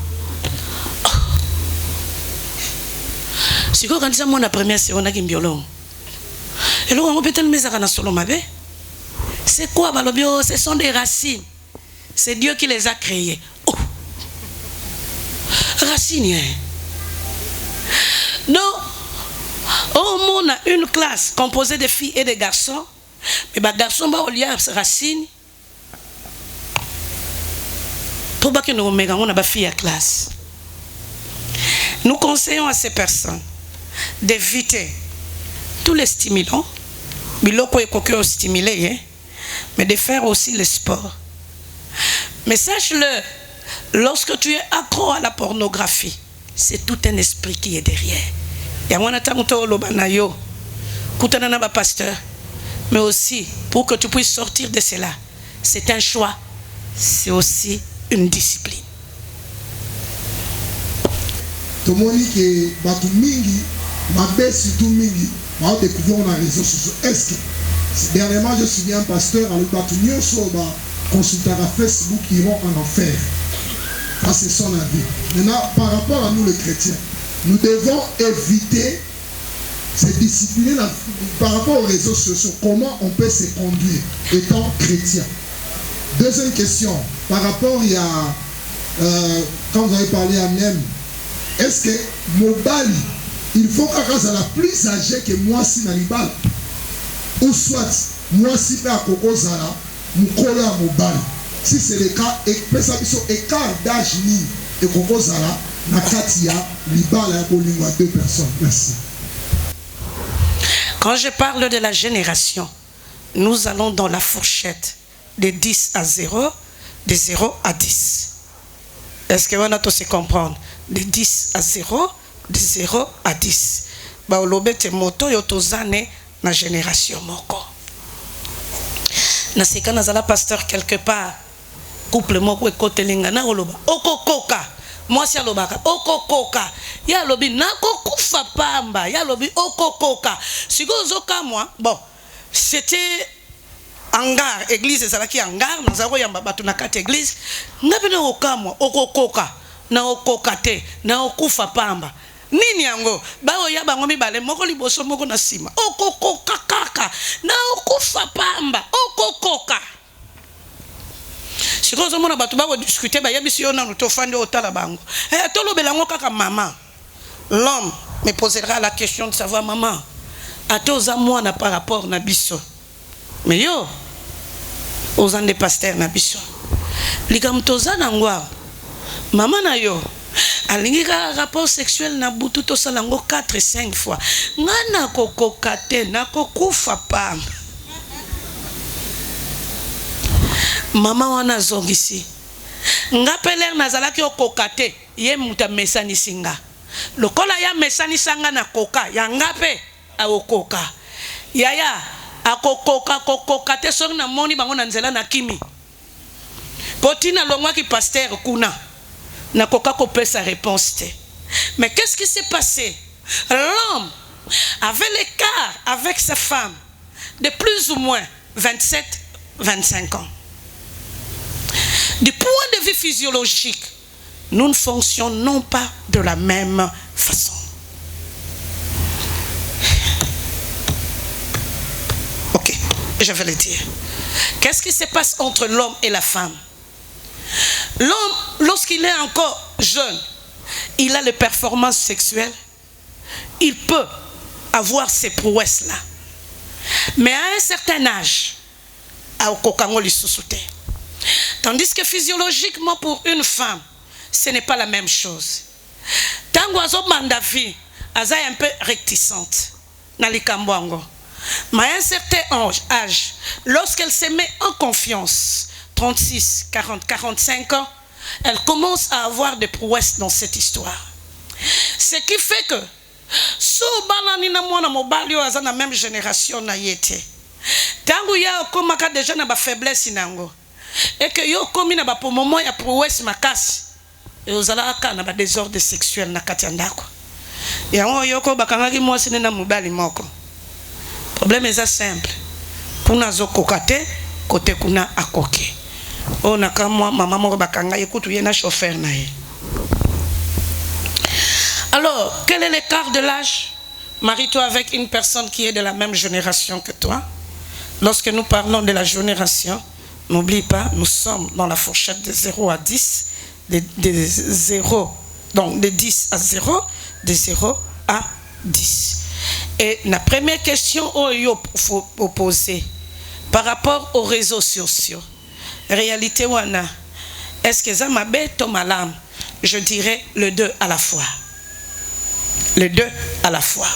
Si quand ça mon la première CO na kimbiolongo. Et là on peut tellement mettre na solo mabe. C'est quoi balobio? Ce sont des racines. C'est Dieu qui les a créées. Oh. Racines. Hein? Non. Oh, on a une classe composée de filles et de garçons. Mais les garçons, ils ont racines. Pour que nous ayons une fille à classe. Nous conseillons à ces personnes d'éviter tous les stimulants, mais de faire aussi le sport. Mais sache-le, lorsque tu es accro à la pornographie, c'est tout un esprit qui est derrière. Il y a un pasteur, mais aussi pour que tu puisses sortir de cela, c'est un choix, c'est aussi une discipline. Mingi, ma baisse surtout Mingi, ma découvert dans les réseaux sociaux. Est-ce que dernièrement je suis un pasteur, alors Batumio sur consulter à Facebook, ils vont en enfer. Ça c'est son avis. Maintenant, par rapport à nous les chrétiens, nous devons éviter se discipliner par rapport aux réseaux sociaux. Comment on peut se conduire étant chrétien? Deuxième question, par rapport quand vous avez parlé à Nem, est-ce que Mobali, il faut qu'à la plus âgée que moi si Nanibal, ou soit moi si à Koko Zara, Mukolo à Mobali. Si c'est le cas, et écart d'âge ni et Koko Zara, Nakatia, Libala et Bolingwa, 2 personnes. Merci. Quand je parle de la génération, nous allons dans la fourchette de 10 à 0, de 0 à 10. Est-ce qu'on a tous se comprendre? De 10 à 0, de 0 à 10. Ba olobete moto yotozane na génération moko. Na seka nazala pasteur quelque part. Couple moko ekote lingana oloba. Okokoka. Moi si alobaka okokoka. Ya lobi nako kufa pamba. Ya lobi okokoka. Siko zoka moi. Bon, c'était hangar, église ezalaki hangar, nazako yamba batu na kati église. Ngapi na okamwa okokoka. Na okokate, na okufa pamba. Nini yango? Bao ya bango mibale moko liboso moko na sima. Okokoka kaka. Na okufa pamba. Okokoka. Si quand on a battu ba discuter ba yebisi yo na tofande otala bango. Eh tolo belango kaka maman. L'homme me posera la question de savoir maman. Atoza moi na par rapport na biso. Mais yo aux ans de pasteur na biso. Likamtoza na ngwa. Maman na yo alingika rapport sexuel na butu to salango 4 et 5 fois. Ngana kokokate na kokufa pamba. Maman wana zongisi ngapeler nazalaki okoka te ye muta mesanisi nga lokola ya mesanisa nga na koka ya ngape aokoka yaya akokoka te soki namoni bango na nzela na kimi po ntina longwaki paster kuna nakoka kopesa réponse te. Mais qu'est-ce qui s'est passé? L'homme avait l'écart avec sa femme de plus ou moins 27-25 ans. Du point de vue physiologique, nous ne fonctionnons pas de la même façon. Ok, je vais le dire. Qu'est-ce qui se passe entre l'homme et la femme? L'homme, lorsqu'il est encore jeune, il a les performances sexuelles, il peut avoir ces prouesses-là. Mais à un certain âge, tandis que physiologiquement pour une femme, ce n'est pas la même chose. Tango mandavi, aza un peu réticente, mais à un certain âge, lorsqu'elle se met en confiance, 36, 40, 45 ans, elle commence à avoir des prouesses dans cette histoire. Ce qui fait que, si on a la même génération, tango ya komaka déjà na ba faiblesse nango, et que yo komi na ba pour moment ya prouesse makasi, et ozalaka na ba désordre sexuel na katiandako. Et on yoko bakangaki mwasi na mobali moko. Problème est simple. Kuna zo kokate côté kuna akoke. On a comme moi maman moko bakanga écoute yena chauffeur na ye. Alors, quel est l'écart de l'âge? Marie-toi avec une personne qui est de la même génération que toi. Lorsque nous parlons de la génération, n'oublie pas, nous sommes dans la fourchette de 0 à 10, donc de 10 à 0, de 0 à 10. Et la première question qu'il faut poser par rapport aux réseaux sociaux, réalité wana, est-ce que ça m'a bête ou malade? Je dirais le deux à la fois. Les deux à la fois.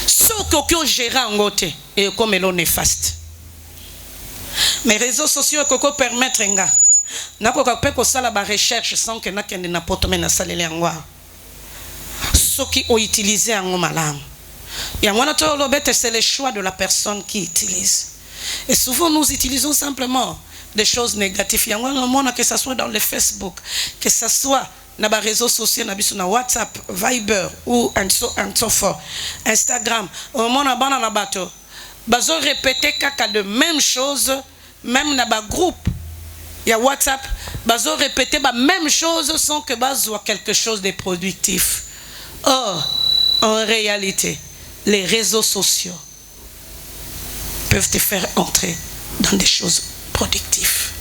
Ce que gère en côté et comme l'on néfaste. Mais les réseaux sociaux que permettre nga. Na ko pe ko sala ba recherche sans que na kende na poto na salele ngwa. Ce qui ont utilisé en malam. Et moi notre lobete c'est le choix de la personne qui utilise. Et souvent nous utilisons simplement des choses négatives. Il y a un moment que ce soit dans le Facebook, que ce soit dans les réseaux sociaux, na WhatsApp, Viber ou un so fort, Instagram. Au moment où on a bateau, bazo répéter caca de même chose, même dans les groupes. Il y a WhatsApp, bazo répéter la même chose sans que bazo quelque chose de productif. Or, en réalité, les réseaux sociaux peuvent te faire entrer dans des choses productives.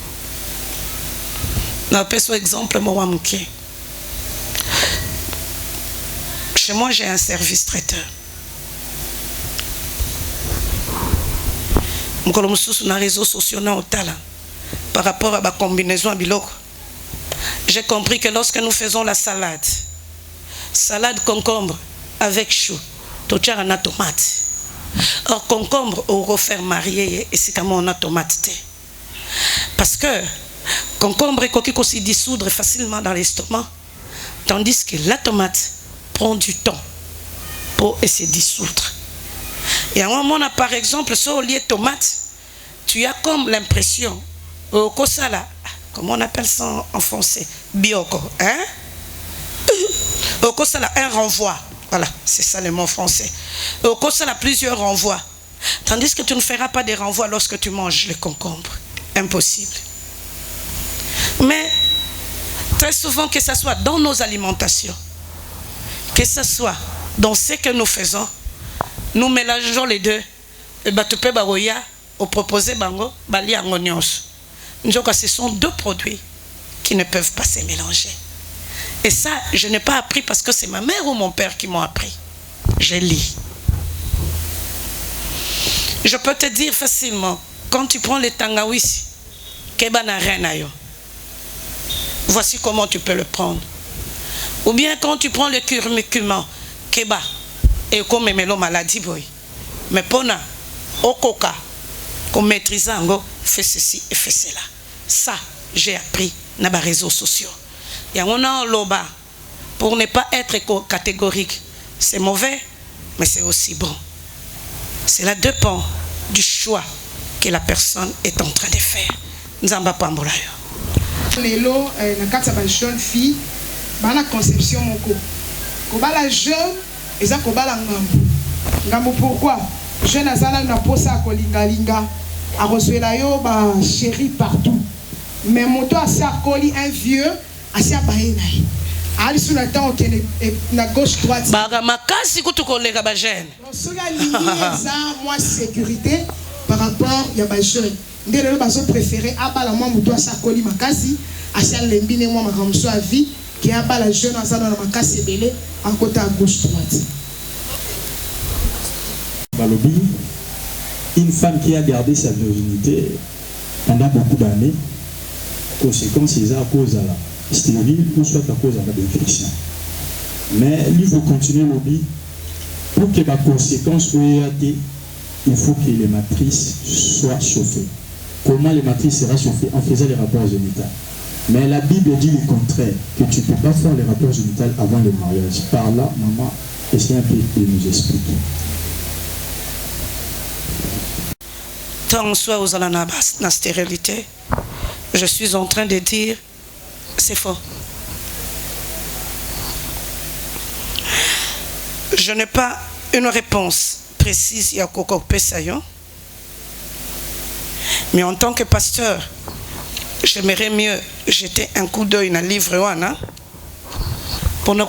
Par exemple, moi, chez moi, j'ai un service traiteur. Sur les réseaux sociaux, par rapport à la combinaison à biloko, j'ai compris que lorsque nous faisons la salade concombre avec chou, tout ça en tomate. Or concombre on refaire marier et c'est comme on a tomate. Parce que concombre est coquille aussi dissoudre facilement dans l'estomac, tandis que la tomate prend du temps pour se dissoudre. Et à un moment, par exemple, sur au lieu de tomate, tu as comme l'impression, comment on appelle ça en français, bioko, hein? Un renvoi. Voilà, c'est ça le mot français. Au cours de plusieurs renvois. Tandis que tu ne feras pas des renvois lorsque tu manges le concombre. Impossible. Mais très souvent, que ce soit dans nos alimentations, que ce soit dans ce que nous faisons, nous mélangeons les deux. Et batupe baroya, au proposer bango, bali angonios. Ce sont deux produits qui ne peuvent pas se mélanger. Et ça, je n'ai pas appris parce que c'est ma mère ou mon père qui m'ont appris. Je lis. Je peux te dire facilement, quand tu prends le tangawisi, voici comment tu peux le prendre. Ou bien quand tu prends le curcuma, keba, et comme melo maladie boy. Mais pona, okoka, comme maîtrisant, fais ceci et fais cela. Ça, j'ai appris na ba réseaux sociaux. Il y a un loba pour ne pas être catégorique. C'est mauvais, mais c'est aussi bon. Cela dépend du choix que la personne est en train de faire. Nzamba pambola yo. Lelo na kati ba jeune fille bana conception moko. Ko bala jeune eza ko bala ngambo. Ngambo pourquoi? Jeune azala na posa ko linga a reçoela yo ba chéri partout. Mais moto asakoli un vieux asia baenaï. Ali sur le temps na gauche droite. Baga makasi kutu kolega ba jeune. Sola ligne ça moi sécurité par rapport ya ba jeune. Ndele le baso préféré abala moi moto asakoli makasi asia lembine moi makamso a vie qui abala jeune azana na makasi belé en côté à gauche droite. Balobi, une femme qui a gardé sa virginité pendant beaucoup d'années, conséquence c'est à cause de la stérile ou soit à cause de l'infection. Mais lui veut continuer lobby pour que la conséquence il faut que les matrices soient chauffées. Comment les matrices seront chauffées? En faisant les rapports génitaux. Mais la Bible dit le contraire, que tu ne peux pas faire les rapports génitaux avant le mariage. Par là, maman, essaie un peu de nous expliquer. Tant soit aux alanabas, la stérilité, je suis en train de dire, c'est faux. Je n'ai pas une réponse précise à Koko Pesayon, mais en tant que pasteur, j'aimerais mieux jeter un coup d'œil dans le livre pour nous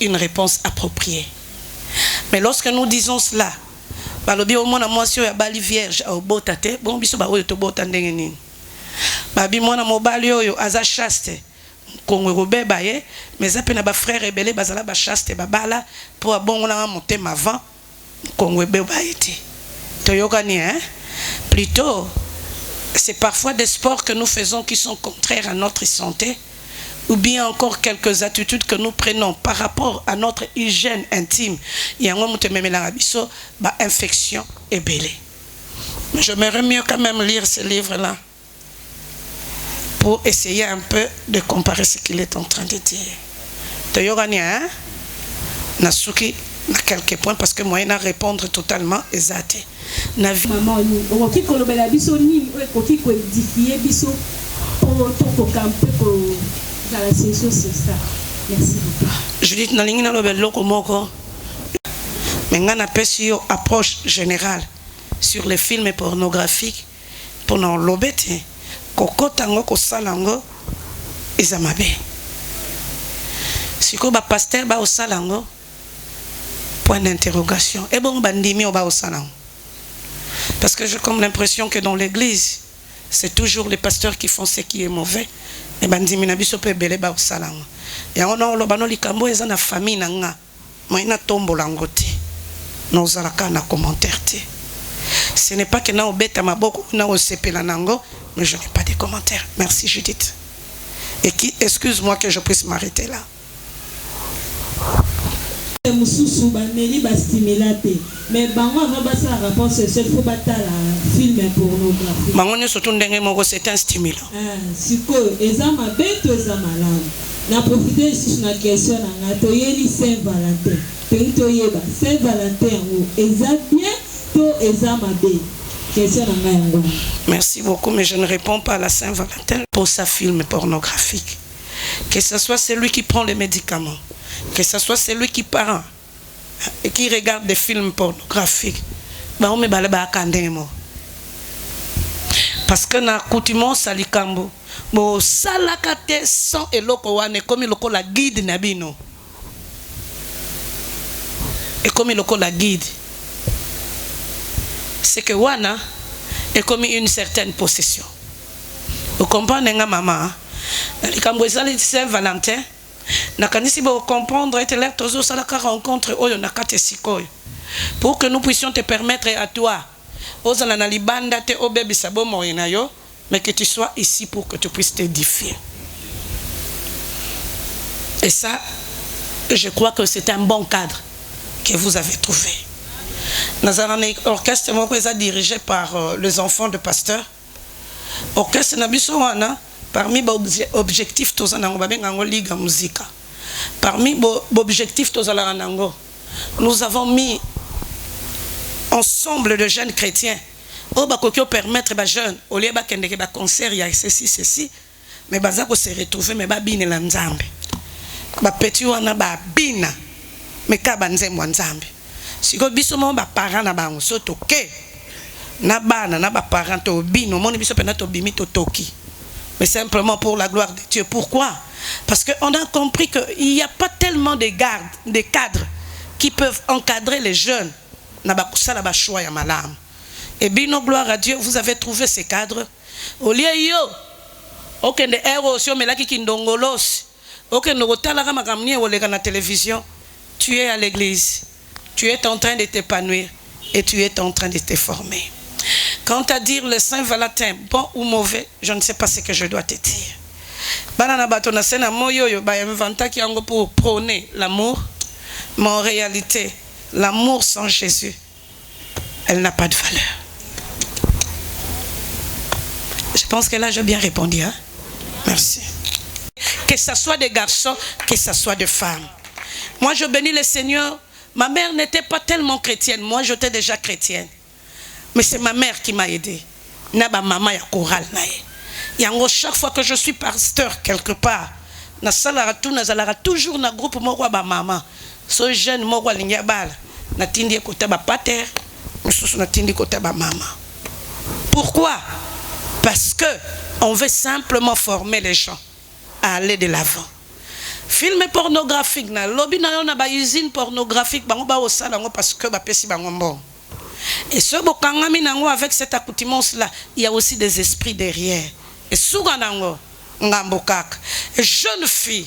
une réponse appropriée. Mais lorsque nous disons cela, balobi au mona mwasi ya bali vierge au botate bon biso ba oyo to bota ndenge nini babi mwana mobali oyo aza chaste kongwe robeba ye mais ape na ba frère rebelle bazala ba chaste babala pour abongola motema avant kongwe beba été toyokani hein plutôt c'est parfois des sports que nous faisons qui sont contraires à notre santé ou bien encore quelques attitudes que nous prenons par rapport à notre hygiène intime. Il y a un infection et belé. Mais j'aimerais mieux quand même lire ce livre-là pour essayer un peu de comparer ce qu'il est en train de dire. Tu as Nasuki na quelques points parce que moi, il a répondre totalement exact. Maman, on va dire biso ni ko édifier biso pour camper pour la session, c'est ça. Merci beaucoup. Je dis nalingina lobeloko moko. Mais ngana pesi yo approche générale sur les films pornographiques pour non lobete kokotango ko salango ezamabe. Siko ba pasteur ba osalango point d'interrogation. Et bon bandimi o ba osalango. Parce que j'ai comme l'impression que dans l'église, c'est toujours les pasteurs qui font ce qui est mauvais. Et bandimi na biso pe belé ba osalango. Et on a lobano likambo eza na famille na nga. Moi na tombola ngote. Na ozalaka na commentaire te. Ce n'est pas que na obeta maboko na osepela nango, mais je n'ai pas de commentaires. Merci Judith. Et qui excuse-moi que je puisse m'arrêter là. Mususu baneli ba stimulate mais bango va ça rapport c'est seul faut battre la film pornographique bango ne surtout ndenge moko c'est un stimulant siko ezama beto ezama malamu na profiter sur la question na to yeli Saint-Valentin to yeba Saint-Valentin ou eza bien to ezama be question na yango. Merci beaucoup mais je ne réponds pas à la Saint-Valentin pour sa film pornographique, que ce soit celui qui prend les médicaments, que ce soit celui qui parle et qui regarde des films pornographiques. Parce que na coutume salikambo bo salakate sans eloko wane comme loko la guide nabino. Et comme loko la guide, c'est que wana est comme une certaine possession. Vous comprenez nga maman? Likambo ezali Saint-Valentin. Nakanisi bo comprendre et l'air tozo salaka rencontre oyo nakate sikoyo pour que nous puissions te permettre à toi ozala na libanda te obebisa bo moyena yo mais que tu sois ici pour que tu puisses t'édifier. Et ça je crois que c'est un bon cadre que vous avez trouvé. Dans un orchestre dirigé par les enfants de pasteurs, orchestre na biso wana parmi les objectifs tous en ligue musique. Parmi les objectifs tous en nous avons mis ensemble de jeunes chrétiens au bakokyo permettre aux jeunes au lieu bakende ba concert il y a ceci mais bazako se retrouver mais ba bine la nzambe ba petit wana ba bina mais ka banze mwa nzambe siko biso mo ba parents na bango so toke na bana na ba parents to bino moni biso pena to bimi to toki mais simplement pour la gloire de Dieu. Pourquoi? Parce qu'on a compris qu'il n'y a pas tellement de gardes, de cadres qui peuvent encadrer les jeunes. Et bien, gloire à Dieu, vous avez trouvé ces cadres. Au lieu yo, ok, de héros, mais là qui ndongolos, ok, la télévision, tu es à l'église, tu es en train de t'épanouir et tu es en train de te former. Quant à dire le Saint-Valentin, bon ou mauvais, je ne sais pas ce que je dois te dire. Banana batona sena moyo ba inventa qui ango pour prôner l'amour, mais en réalité, l'amour sans Jésus, elle n'a pas de valeur. Je pense que là j'ai bien répondu, hein? Merci. Que ce soit des garçons, que ce soit des femmes. Moi je bénis le Seigneur. Ma mère n'était pas tellement chrétienne, moi j'étais déjà chrétienne. Mais c'est ma mère qui m'a aidé. Naba maman ya chorale nae. Yango chaque fois que je suis pasteur quelque part, na salara tout na zalara toujours na groupe moko ba maman. So jeune moko linya bala. Na tindi ko ba pater, mususu na tindi ko ba maman. Pourquoi? Parce que on veut simplement former les gens à aller de l'avant. Film pornographique na lobby na yo na ba usine pornographique bango ba osala ngo parce que ba pesi bango mbon. Et ce bokangami nango avec cette accoutumance là, il y a aussi des esprits derrière. Et souvent nango ngambokak. Jeune fille,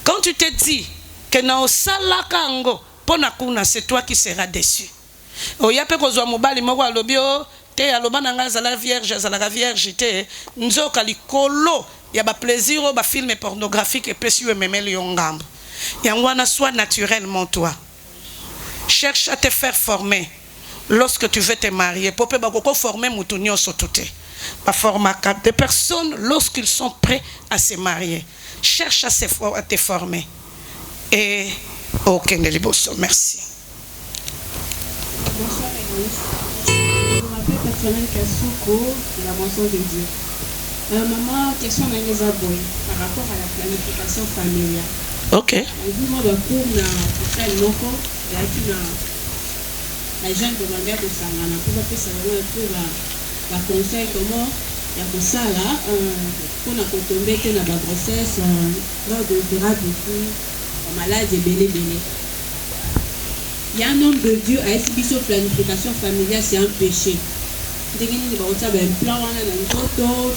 quand tu te dis que na osalaka ngo pona kuna, c'est toi qui seras déçu. Oya pe kozwa mobali moko alobio te aloba nanga zala vierge te nzoka likolo ya ba plaisir ba film pornographique et pesi memeli yongambo. Yangwana sois naturellement toi. Cherche à te faire former. Lorsque tu veux te marier, pour former des personnes lorsqu'ils sont prêts à se marier. Cherche à te former. Et aucun de liboso. Merci. Bonsoir, je m'appelle Catherine Kasuko de la Maison de Dieu. Maman, question par rapport à la planification familiale. Ok. La jeune demandait de s'en pour savoir un peu la conseil comment il y a ça là pour ne pas tomber que dans la grossesse lors de depuis malade et belé. Il y a un homme de Dieu à expliquer sur planification familiale, c'est un péché. Un plan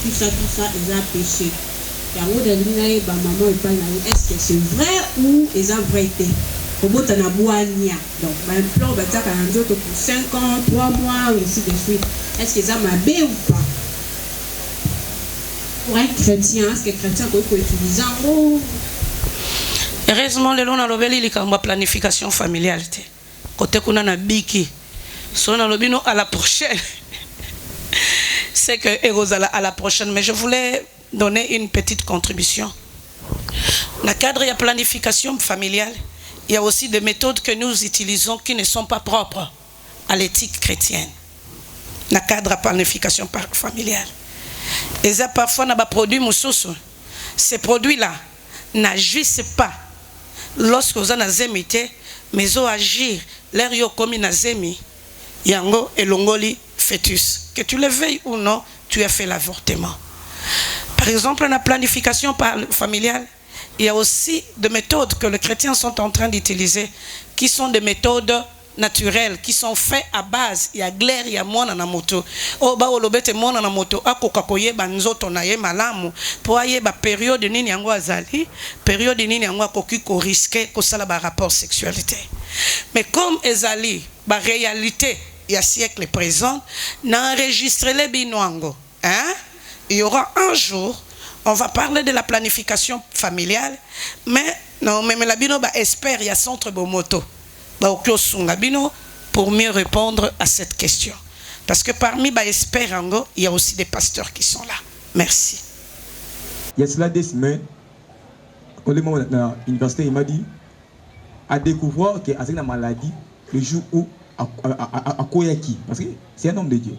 tout ça est un péché. Est-ce que c'est vrai ou est-ce vrai? Donc, un plan pour 5 ans, 3 mois, ainsi de suite. Est-ce que ça m'a bien ou pas? Pour un chrétien, est-ce que le chrétien peut utiliser en gros? Heureusement, le long a la planification familiale. Côté qu'on a biki, son alobino à la prochaine. C'est que à la prochaine, mais je voulais donner une petite contribution. Dans le cadre de la planification familiale, il y a aussi des méthodes que nous utilisons qui ne sont pas propres à l'éthique chrétienne. Dans le cadre de la planification familiale. Et ça, parfois, on a des produits moussous. Ces produits-là n'agissent pas lorsque vous en avez imité, mais ils agissent l'air comme ils ont yango et longoli fœtus. Que tu le veuilles ou non, tu as fait l'avortement. Par exemple, dans la planification familiale, il y a aussi des méthodes que les chrétiens sont en train d'utiliser qui sont des méthodes naturelles, qui sont faites à base. Il y a glaire, il y a mona na moto. Oh, ba olobete mona na moto, akoka koyeba nzoto na ye malamu, pour ayeba période nini yango azali, période nini yango akoki ko risquer ko sala ba rapport sexualité. Mais comme ezali, ba réalité, il y a siècle présent, na enregistrer les binoango, hein? Il y aura un jour. On va parler de la planification familiale, mais non, mais la bino ba espère il y a centre bomoto ba okyosunga bino pour mieux répondre à cette question. Parce que parmi ba espérango, il y a aussi des pasteurs qui sont là. Merci. Il y a cela des semaines, quand le moment dans l'université, il m'a dit à découvrir qu'il y a une maladie le jour où à Koyaki, parce que c'est un homme de Dieu.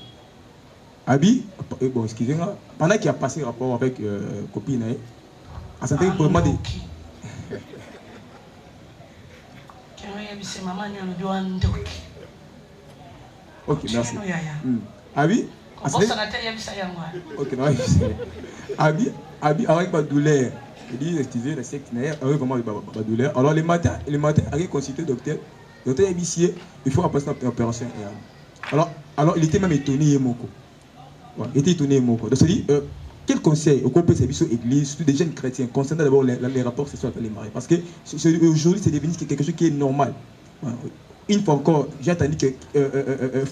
Abi, bon, excusez-moi, pendant qu'il a passé rapport avec copine, à santé pour moi de. Ok, merci. Abi, ok, non, Abi, avec ma douleur, il dit, excusez, le sexe, vraiment ma douleur. Alors le matin, il a consulté le docteur. Le docteur a dit, il faut passer une opération. Alors il était même étonné, Moko. Il était étonné, Moko. Donc, il dit, quel conseil au complet service aux églises, surtout des jeunes chrétiens, concernant d'abord les rapports sexuels avec les mariés? Parce que aujourd'hui, c'est devenu quelque chose qui est normal. Une fois encore, j'ai entendu que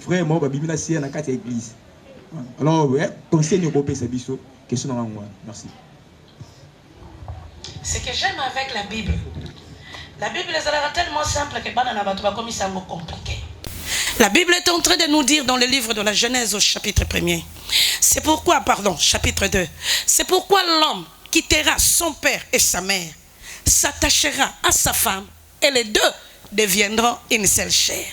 frère mort, Bibina Sia, dans 4 églises. Alors, conseil au complet service, question dans moi. Merci. Ce que j'aime avec la Bible est tellement simple que comme ça compliqué. La Bible est en train de nous dire dans le livre de la Genèse au chapitre 1er. C'est pourquoi, chapitre 2. C'est pourquoi l'homme quittera son père et sa mère, s'attachera à sa femme et les deux deviendront une seule chair.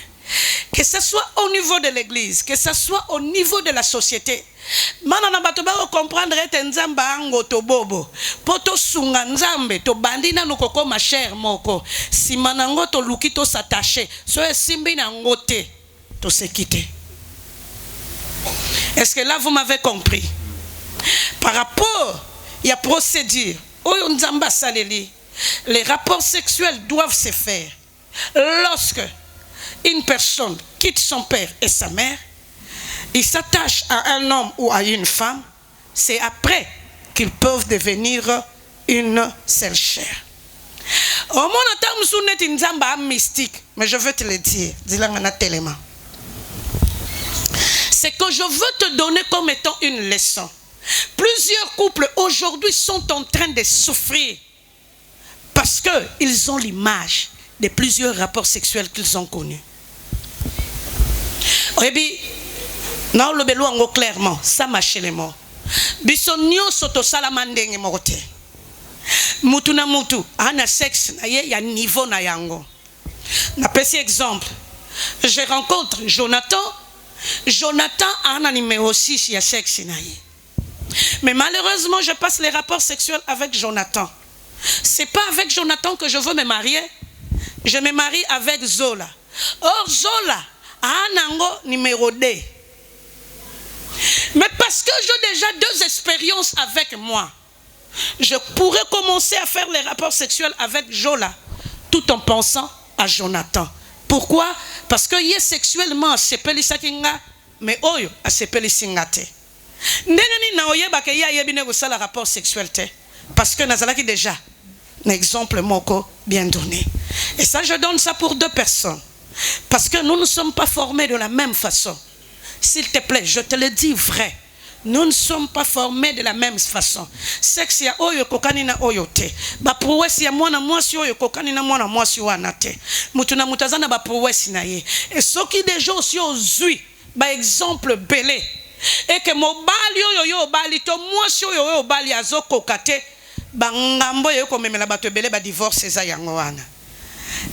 Que ce soit au niveau de l'église, que ce soit au niveau de la société. Manana bato ba comprendre ete nzamba ango to bobo poto sunga nzambe to bandina nukoko ma cher moko si manango to luki to s'attacher so simbi na ngote to se quitter. Est-ce que là vous m'avez compris? Par rapport il y a procédure oyo nzamba saleli, les rapports sexuels doivent se faire lorsque une personne quitte son père et sa mère. Ils s'attachent à un homme ou à une femme, c'est après qu'ils peuvent devenir une seule chair. Au moins, mystique, mais je veux te le dire, c'est que je veux te donner comme étant une leçon. Plusieurs couples aujourd'hui sont en train de souffrir parce qu'ils ont l'image de plusieurs rapports sexuels qu'ils ont connus. Et puis, non, le belouango clairement, ça marche les mots. Bisonio soto salamandenge mote. Mutu na mutu, ana sexe na ye ya niveau na yango. Na petit exemple, je rencontre Jonathan. Jonathan a un numéro 6 ya sexe na ye. Mais malheureusement, je passe les rapports sexuels avec Jonathan. C'est pas avec Jonathan que je veux me marier. Je me marie avec Zola. Or Zola a un numéro 2. Mais parce que j'ai déjà 2 expériences avec moi, je pourrais commencer à faire les rapports sexuels avec Jola tout en pensant à Jonathan. Pourquoi? Parce que y est sexuellement sepeli sakinga mais oyo a sepeli singate. Ndengeni na oyeba ke ya yebine ko sala rapport sexuel te parce que nazalaki déjà un exemple moko bien donné. Et ça je donne ça pour 2 personnes parce que nous ne sommes pas formés de la même façon. S'il te plaît, je te le dis vrai. Nous ne sommes pas formés de la même façon. Sexe ya oyo kokani na oyo te. Ba prouesse ya mwana mwasi oyo kokani na mwana mwasi wana te. Mutu na mutazana ba prouesse na ye. Et ce qui déjà aussi ozui ba exemple belé. Et que mobali oyo yo bali to mwasi oyo yo bali azoko kate ba ngambo yo ko memela bato belé ba divorce eza yango wana.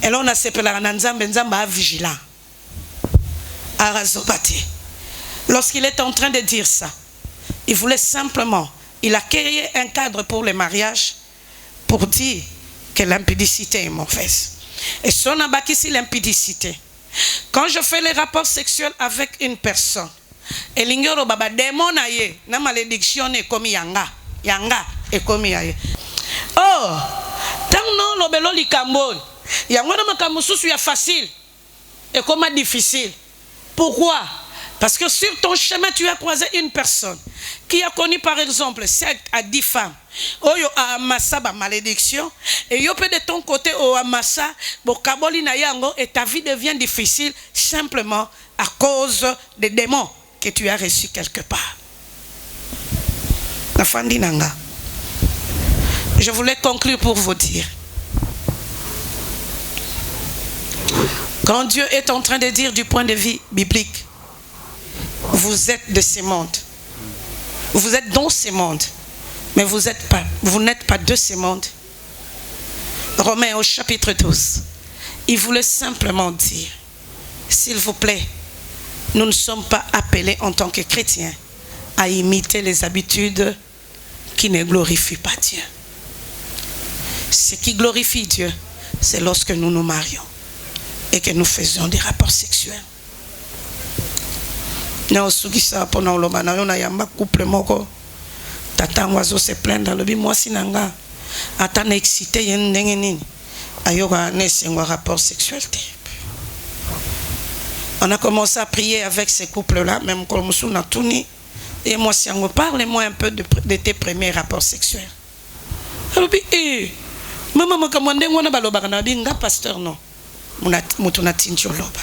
Et là on a sepela na nzambe nzamba vigilant. Arazobati. Lorsqu'il est en train de dire ça, il voulait simplement, il a créé un cadre pour le mariage pour dire que l'impudicité est mauvaise. Et son abaki si l'impudicité. Quand je fais les rapports sexuels avec une personne, et l'ignore baba démon aye, na malédiction est comme yanga est comme aye. Oh, tant non l'obelo likambo, yanga na makambo susu ya facile et comme difficile. Pourquoi? Parce que sur ton chemin, tu as croisé une personne qui a connu par exemple 7 à 10 femmes. Oyo a amassa ba malédiction. Et yo peut de ton côté o amassa bo kaboli na yango et ta vie devient difficile simplement à cause des démons que tu as reçus quelque part. La fandi nanga. Je voulais conclure pour vous dire. Quand Dieu est en train de dire du point de vue biblique, vous êtes de ce monde. Vous êtes dans ce monde. Mais vous n'êtes pas de ce monde. Romains au chapitre 12, il voulait simplement dire, s'il vous plaît, nous ne sommes pas appelés en tant que chrétiens à imiter les habitudes qui ne glorifient pas Dieu. Ce qui glorifie Dieu, c'est lorsque nous nous marions et que nous faisons des rapports sexuels. Pendant le couple moko tata oiseau se plaindre le bi moi sinanga ata na excité yen ndenge nini ayoka ne sengwa rapport sexuel. On a commencé à prier avec ces couples-là, même comme Moussou Touni. Et moi, si on parle-moi un peu de tes premiers rapports sexuels. Alors, maman, comment on a baloba na binga pasteur non. Mutuna tinjo loba.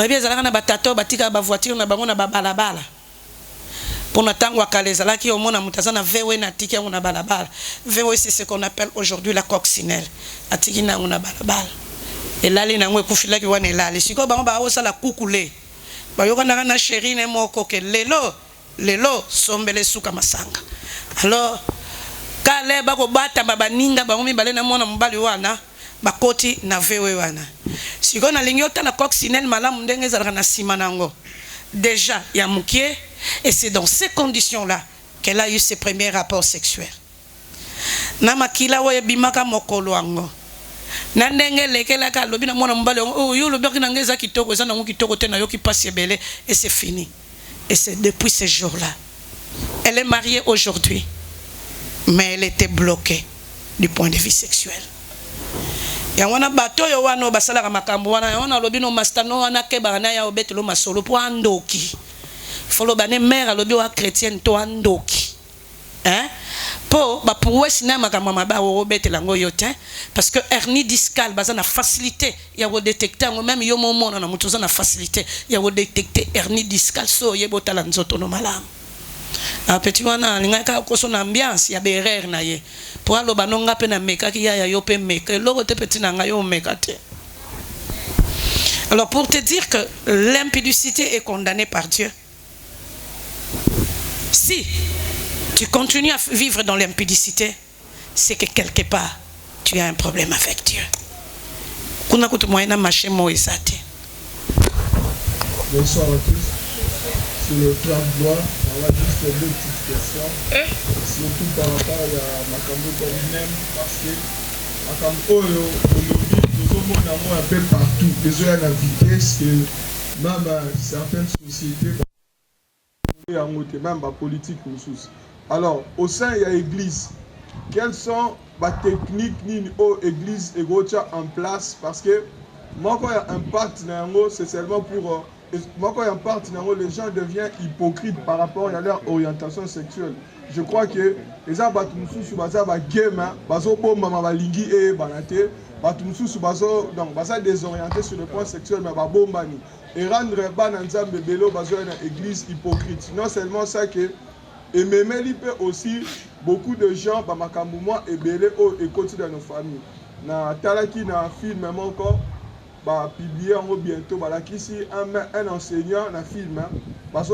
Bien zalaka na batato batika ba voiture na bango na balabala. Pour n'attendre à Kalezala qui au monde a mutazana VW na tiki na balabala. VW c'est ce qu'on appelle aujourd'hui la coccinelle. Atiki na una balabala. Et là les nango kufila ki wana là. Les siko bango ba osa la kukule. Ba yoka na chéri ne moko ke lelo sombele suka masanga. Alors kale bako bata baba ninga bango mibale na mwana mbali wana. Bakoti na vewe wana. Siko na lingi ota la coccinelle malamu ndenge zalaka na sima nango. Déjà ya mukie et c'est dans ces conditions-là qu'elle a eu ses premiers rapports sexuels. Na makila wa bimaka mokolo ango. Na ndenge lekela ka lobi na mwana mbali oh yo lobi ki nangeza kitoko za nango kitoko te na yo ki passe belé et c'est fini. Et c'est depuis ce jour-là. Elle est mariée aujourd'hui. Mais elle était bloquée du point de vue sexuel. Ya wana bato yo wana basala makambo wana ya wana lobi no mastano wana ke bana ya obetelo masolo po andoki. Folo bane mère lobi wa chrétienne to andoki. Hein? Po ba pour sina makambo maba o obetela ngo yote parce que hernie discale baza na facilité ya wo détecter ngo même yo momo na mutu za na facilité ya wo détecter hernie discale so yebota la nzoto no malamu. A petit wana ngaka ko son ambiance ya berer na ye pour alo banonga pe na meka ki ya yo pe meka logo te petit na ngayo meka te. Alors pour te dire que l'impudicité est condamnée par Dieu. Si tu continues à vivre dans l'impudicité, c'est que quelque part tu as un problème avec Dieu. Kuna kutu moyena marché mo esate. Bonsoir à tous. Sur le plan de gloire, on va juste deux petites questions. Surtout par rapport à Makambo Torinem, parce que Makambo, nous avons un peu partout. Désolé à la vitesse que même certaines sociétés, même la politique, alors au sein il y a l'église. Quelles sont les techniques ni l'église et en place? Parce que moi, quand il y a un partenaire, c'est seulement pour. Moi, quand il y a un partenaire, les gens deviennent hypocrites par rapport à leur orientation sexuelle. Je crois que les gens qui sont désorientés sur le point sexuel, et rendre l'église hypocrite. Non seulement ça que, et même aussi beaucoup de gens et belé et côté dans nos familles. Na talaki na film même encore. Publié bientôt un enseignant na film parce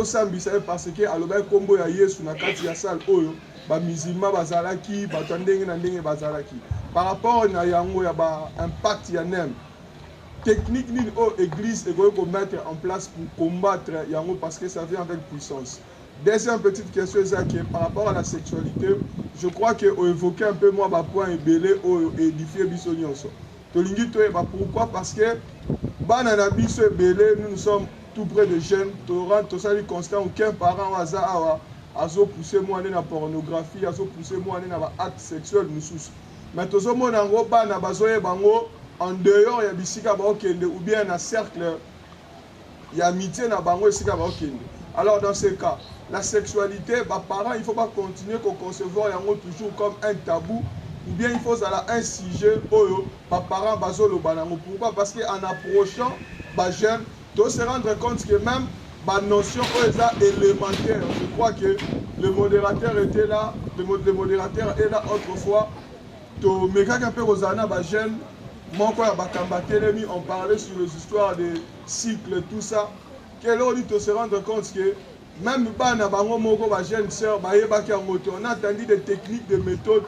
que aloba kombo ya Yesu na kati ya salle oyo ba musulman bazalaki batandenge na ndenge bazalaki par rapport na yango ya ba impact ya nem technique ni au église et ko mettre en place pour combattre yango parce que ça vient avec puissance. Deuxième petite question c'est par rapport à la sexualité, je crois que on évoquait un peu moi ba point belé au édifier biso nyonso. Pourquoi? Parce que nous sommes tout près de jeunes, nous constant aucun parent a poussé moi dans la pornographie, a poussé moi dans l'acte sexuel. Mais tout le monde en dehors, il y a ou bien un cercle, il y a amitié. Alors dans ce cas, la sexualité, les parents, il ne faut pas continuer à concevoir toujours comme un tabou. Ou bien il faut un sujet par parents bazolo banango. Pourquoi? Parce qu'en approchant les jeunes, tu se rendre compte que même la notion élémentaire. Je crois que le modérateur était là, le modérateur est là autrefois. Mais quand un peu aux jeunes, on parlait sur les histoires des cycles, tout ça. Quel on dit de se rendre compte que même bana bango moko ba jeune sœur ba yebaki en moto. On a entendu des techniques, des méthodes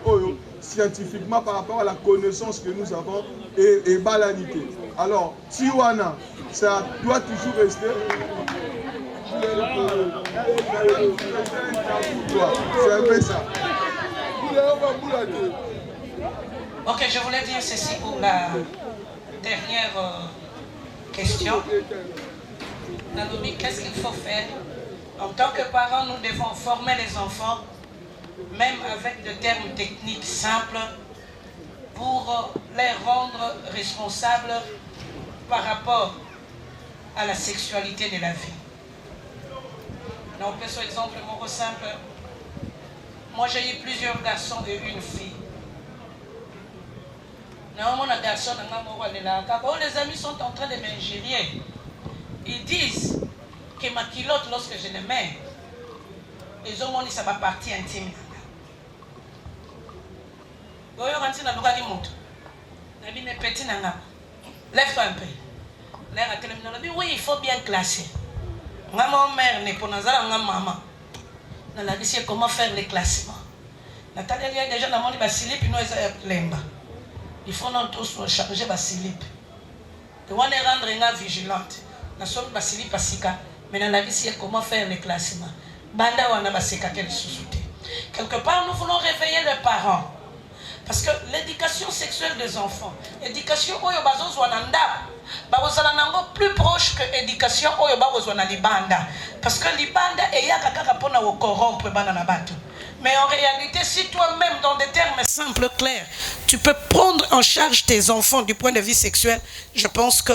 scientifiquement par rapport à la connaissance que nous avons et balanité. Alors, Tiwana, ça doit toujours rester. C'est un peu ça. Ok, je voulais dire ceci pour la dernière question. Nalobi, qu'est-ce qu'il faut faire? En tant que parents, nous devons former les enfants, même avec des termes techniques simples, pour les rendre responsables par rapport à la sexualité de la vie. Donc, par exemple, mon simple, moi j'ai eu plusieurs garçons et une fille. Les amis sont en train de m'ingérer. Ils disent que ma culotte, lorsque je les mets, ils ont dit que ça va partie intime. Lève-toi un peu. Oui, il faut bien classer. Mon mère n'est pas maman. Comment faire les classements? Nathalie, il y a déjà dans le monde, il faut nous tous changer le slip. On va rendre vigilante. Nous sommes slip mais dans la vie, comment faire les classements? Quelque part, nous voulons réveiller les parents. Parce que l'éducation sexuelle des enfants, l'éducation plus proche que l'éducation libanda. Parce que libanda est corrompre. Mais en réalité, si toi-même, dans des termes simples, clairs, tu peux prendre en charge tes enfants du point de vue sexuel, je pense que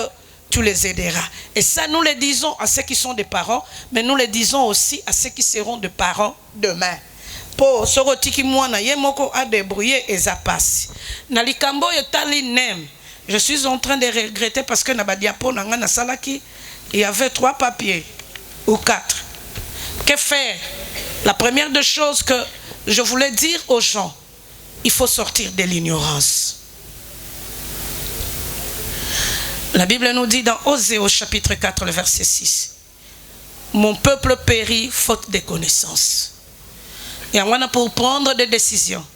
tu les aideras. Et ça, nous le disons à ceux qui sont des parents, mais nous le disons aussi à ceux qui seront des parents demain. Pour sorotiki mwana yemoko a débrouillé et ça passe. Na likambo yotali nem. Je suis en train de regretter parce que na ba diapo na ngana salaki, il y avait 3 papiers ou 4. Que faire? La première des choses que je voulais dire aux gens, il faut sortir de l'ignorance. La Bible nous dit dans Osée au chapitre 4, le verset 6, mon peuple périt faute de connaissances. Et on a pour prendre des décisions,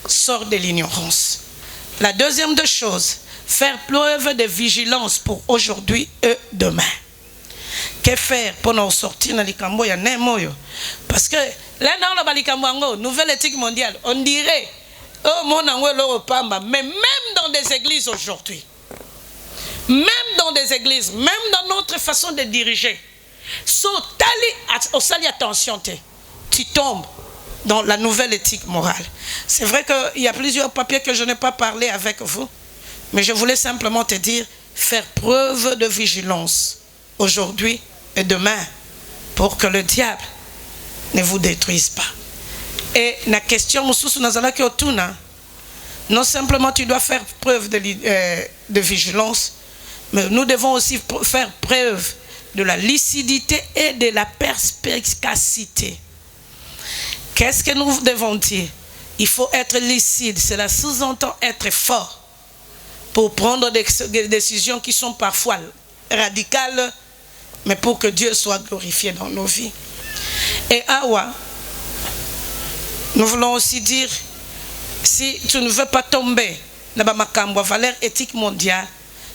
sort de l'ignorance. La deuxième des choses, faire preuve de vigilance pour aujourd'hui et demain. Que faire pour nous sortir dans les cambo ya nemoyo? Parce que là dans le balikambo, nouvelle éthique mondiale, on dirait oh mon ango lo pamba, mais même dans des églises aujourd'hui, même dans des églises, même dans notre façon de diriger, so tali osali attention tu tombes dans la nouvelle éthique morale. C'est vrai qu'il y a plusieurs papiers que je n'ai pas parlé avec vous, mais je voulais simplement te dire, faire preuve de vigilance aujourd'hui et demain pour que le diable ne vous détruise pas. Et la question, non simplement tu dois faire preuve de vigilance, mais nous devons aussi faire preuve de la lucidité et de la perspicacité. Qu'est-ce que nous devons dire? Il faut être lucide, cela sous-entend être fort pour prendre des décisions qui sont parfois radicales, mais pour que Dieu soit glorifié dans nos vies. Et Awa, nous voulons aussi dire, si tu ne veux pas tomber dans la valeur éthique mondiale,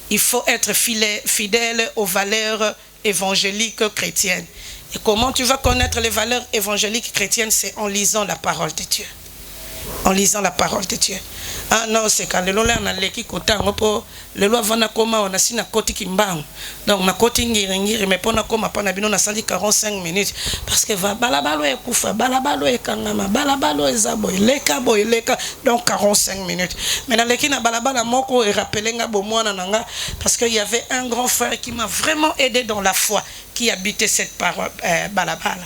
il faut être fidèle aux valeurs évangéliques chrétiennes. Et comment tu vas connaître les valeurs évangéliques chrétiennes? C'est en lisant la parole de Dieu. En lisant la parole de Dieu. Ah non, c'est quand le lola na leki kotango po le loi vana koma on a si na koti kimbang. Donc na koti ngiri mais pona koma pana bino na sali 45 minutes parce que va balabalo e kufa balabalo e kangama balabalo e zabo leka donc 45 minutes. Mais na leki na balabala moko e rappelenga bomwana nanga parce qu'il y avait un grand frère qui m'a vraiment aidé dans la foi qui habitait cette parole balabala.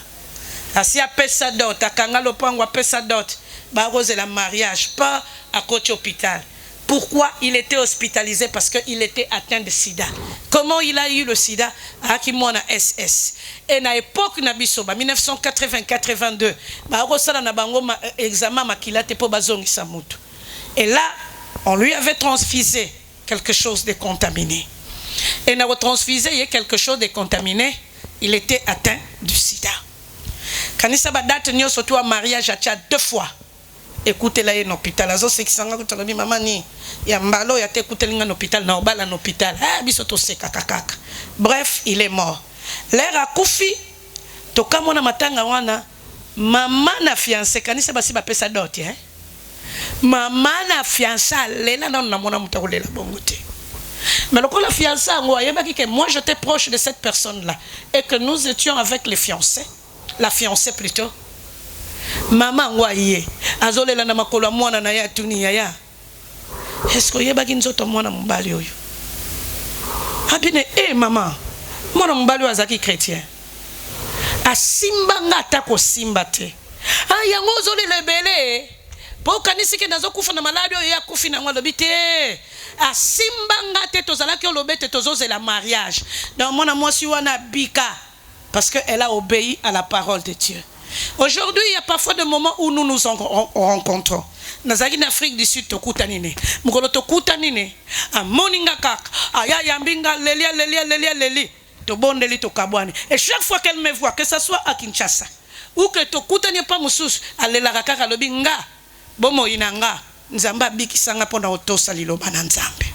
Asi apesa dot akanga lopango apesa dot. Barose la mariage, pas à côté hôpital. Pourquoi il était hospitalisé? Parce qu'il était atteint de sida. Comment il a eu le sida? Akimona SS. Et à l'époque, 1980-82, et là, on lui avait transfusé quelque chose de contaminé. Et on a transfusé quelque chose de contaminé, il était atteint du sida. kanisa ba date nyonso to mariage atia 2 fois. Écoutez là un hôpital azo sekisanga ko tolobi mama ni ya mbalo ya te écoutelinga na hôpital na obala na hôpital ah biso to seka kakaka. Bref, il est mort. L'air a kufi to kamona matanga wana mama na fiancé kanisa basi ba pesa dot hein. Mama na fiancé lela na mona mutako lela bongo te. Mais le coup la fiancée que moi j'étais proche de cette personne là et que nous étions avec les fiancés, la fiancée plutôt. Maman waye azolela na makolo mwana na ya tuni ya. Est-ce que yeba kinzoto mwana mbali oyo? Abine maman mwana mbali azaki chrétien. Asimba ngata ko simba te. Yango zolela belé. Po kanisi ke nazo kufa na maladi oyo ya kufi na ngolo bité. Asimba ngate tozalaki olobete tozozela mariage. Donc mon amour si wana bika parce que elle a obéi à la parole de Dieu. Aujourd'hui, il y a parfois des moments où nous nous rencontrons. Nazaki en Afrique du Sud tokutanine. Mukolo tokutanine. A moninga kak. Aya yambinga lelia. Tobondeli tokabwane. Et chaque fois qu'elle me voit, que ce soit à Kinshasa ou que tokutanye pas mususu, alela kaka lobinga. Bomo inanga. Nzamba bikisanga pona otosa liloba na nzambe.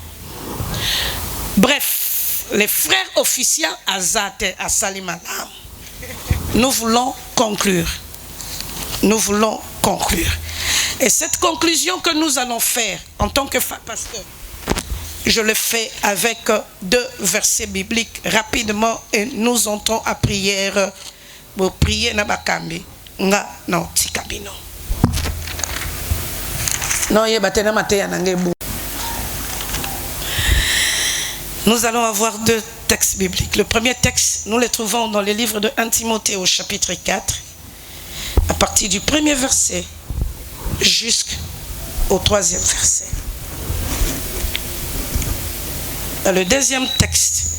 Bref, les frères officiels Azate à Salimalam. Nous voulons conclure. Nous voulons conclure. Et cette conclusion que nous allons faire en tant que pasteur, je le fais avec 2 versets bibliques rapidement et nous entrons à prière. Pour prier na bakambi nga no tikabino. Nous allons avoir 2 textes bibliques. Le premier texte, nous le trouvons dans le livre de 1 Timothée au chapitre 4, à partir du 1er verset jusqu'au 3e verset. Le deuxième texte,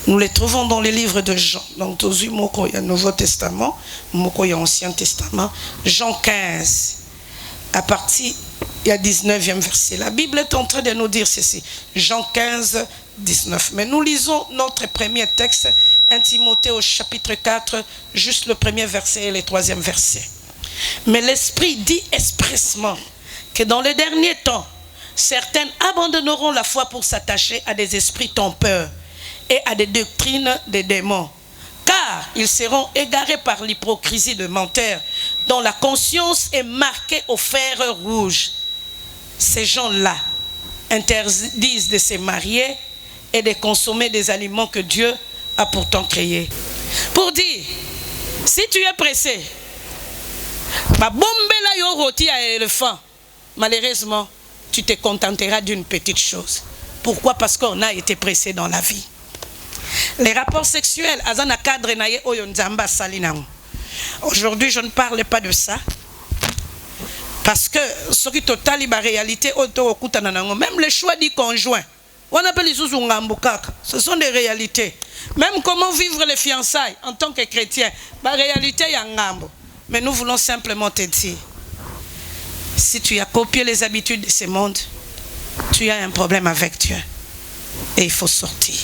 nous le trouvons dans le livre de Jean. Donc, il y a le Nouveau Testament, il y a l'Ancien Testament. Jean 15, à partir du 19e verset. La Bible est en train de nous dire ceci. Jean 15, 19. Mais nous lisons notre premier texte, 1 Timothée au chapitre 4, juste le 1er verset et le 3e verset. Mais l'Esprit dit expressement que dans les derniers temps, certains abandonneront la foi pour s'attacher à des esprits trompeurs et à des doctrines des démons. Car ils seront égarés par l'hypocrisie de menteurs, dont la conscience est marquée au fer rouge. Ces gens-là interdisent de se marier et de consommer des aliments que Dieu a pourtant créés. Pour dire, si tu es pressé, malheureusement, tu te contenteras d'une petite chose. Pourquoi? Parce qu'on a été pressé dans la vie. Les rapports sexuels, aujourd'hui, je ne parle pas de ça. Parce que ce qui est total, la réalité, même les choix du conjoint, on appelle les ce sont des réalités. Même comment vivre les fiançailles en tant que chrétien, la réalité, il y a un ngambo. Mais nous voulons simplement te dire, si tu as copié les habitudes de ce monde, tu as un problème avec Dieu. Et il faut sortir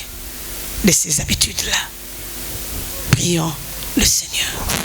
de ces habitudes-là. Prions le Seigneur.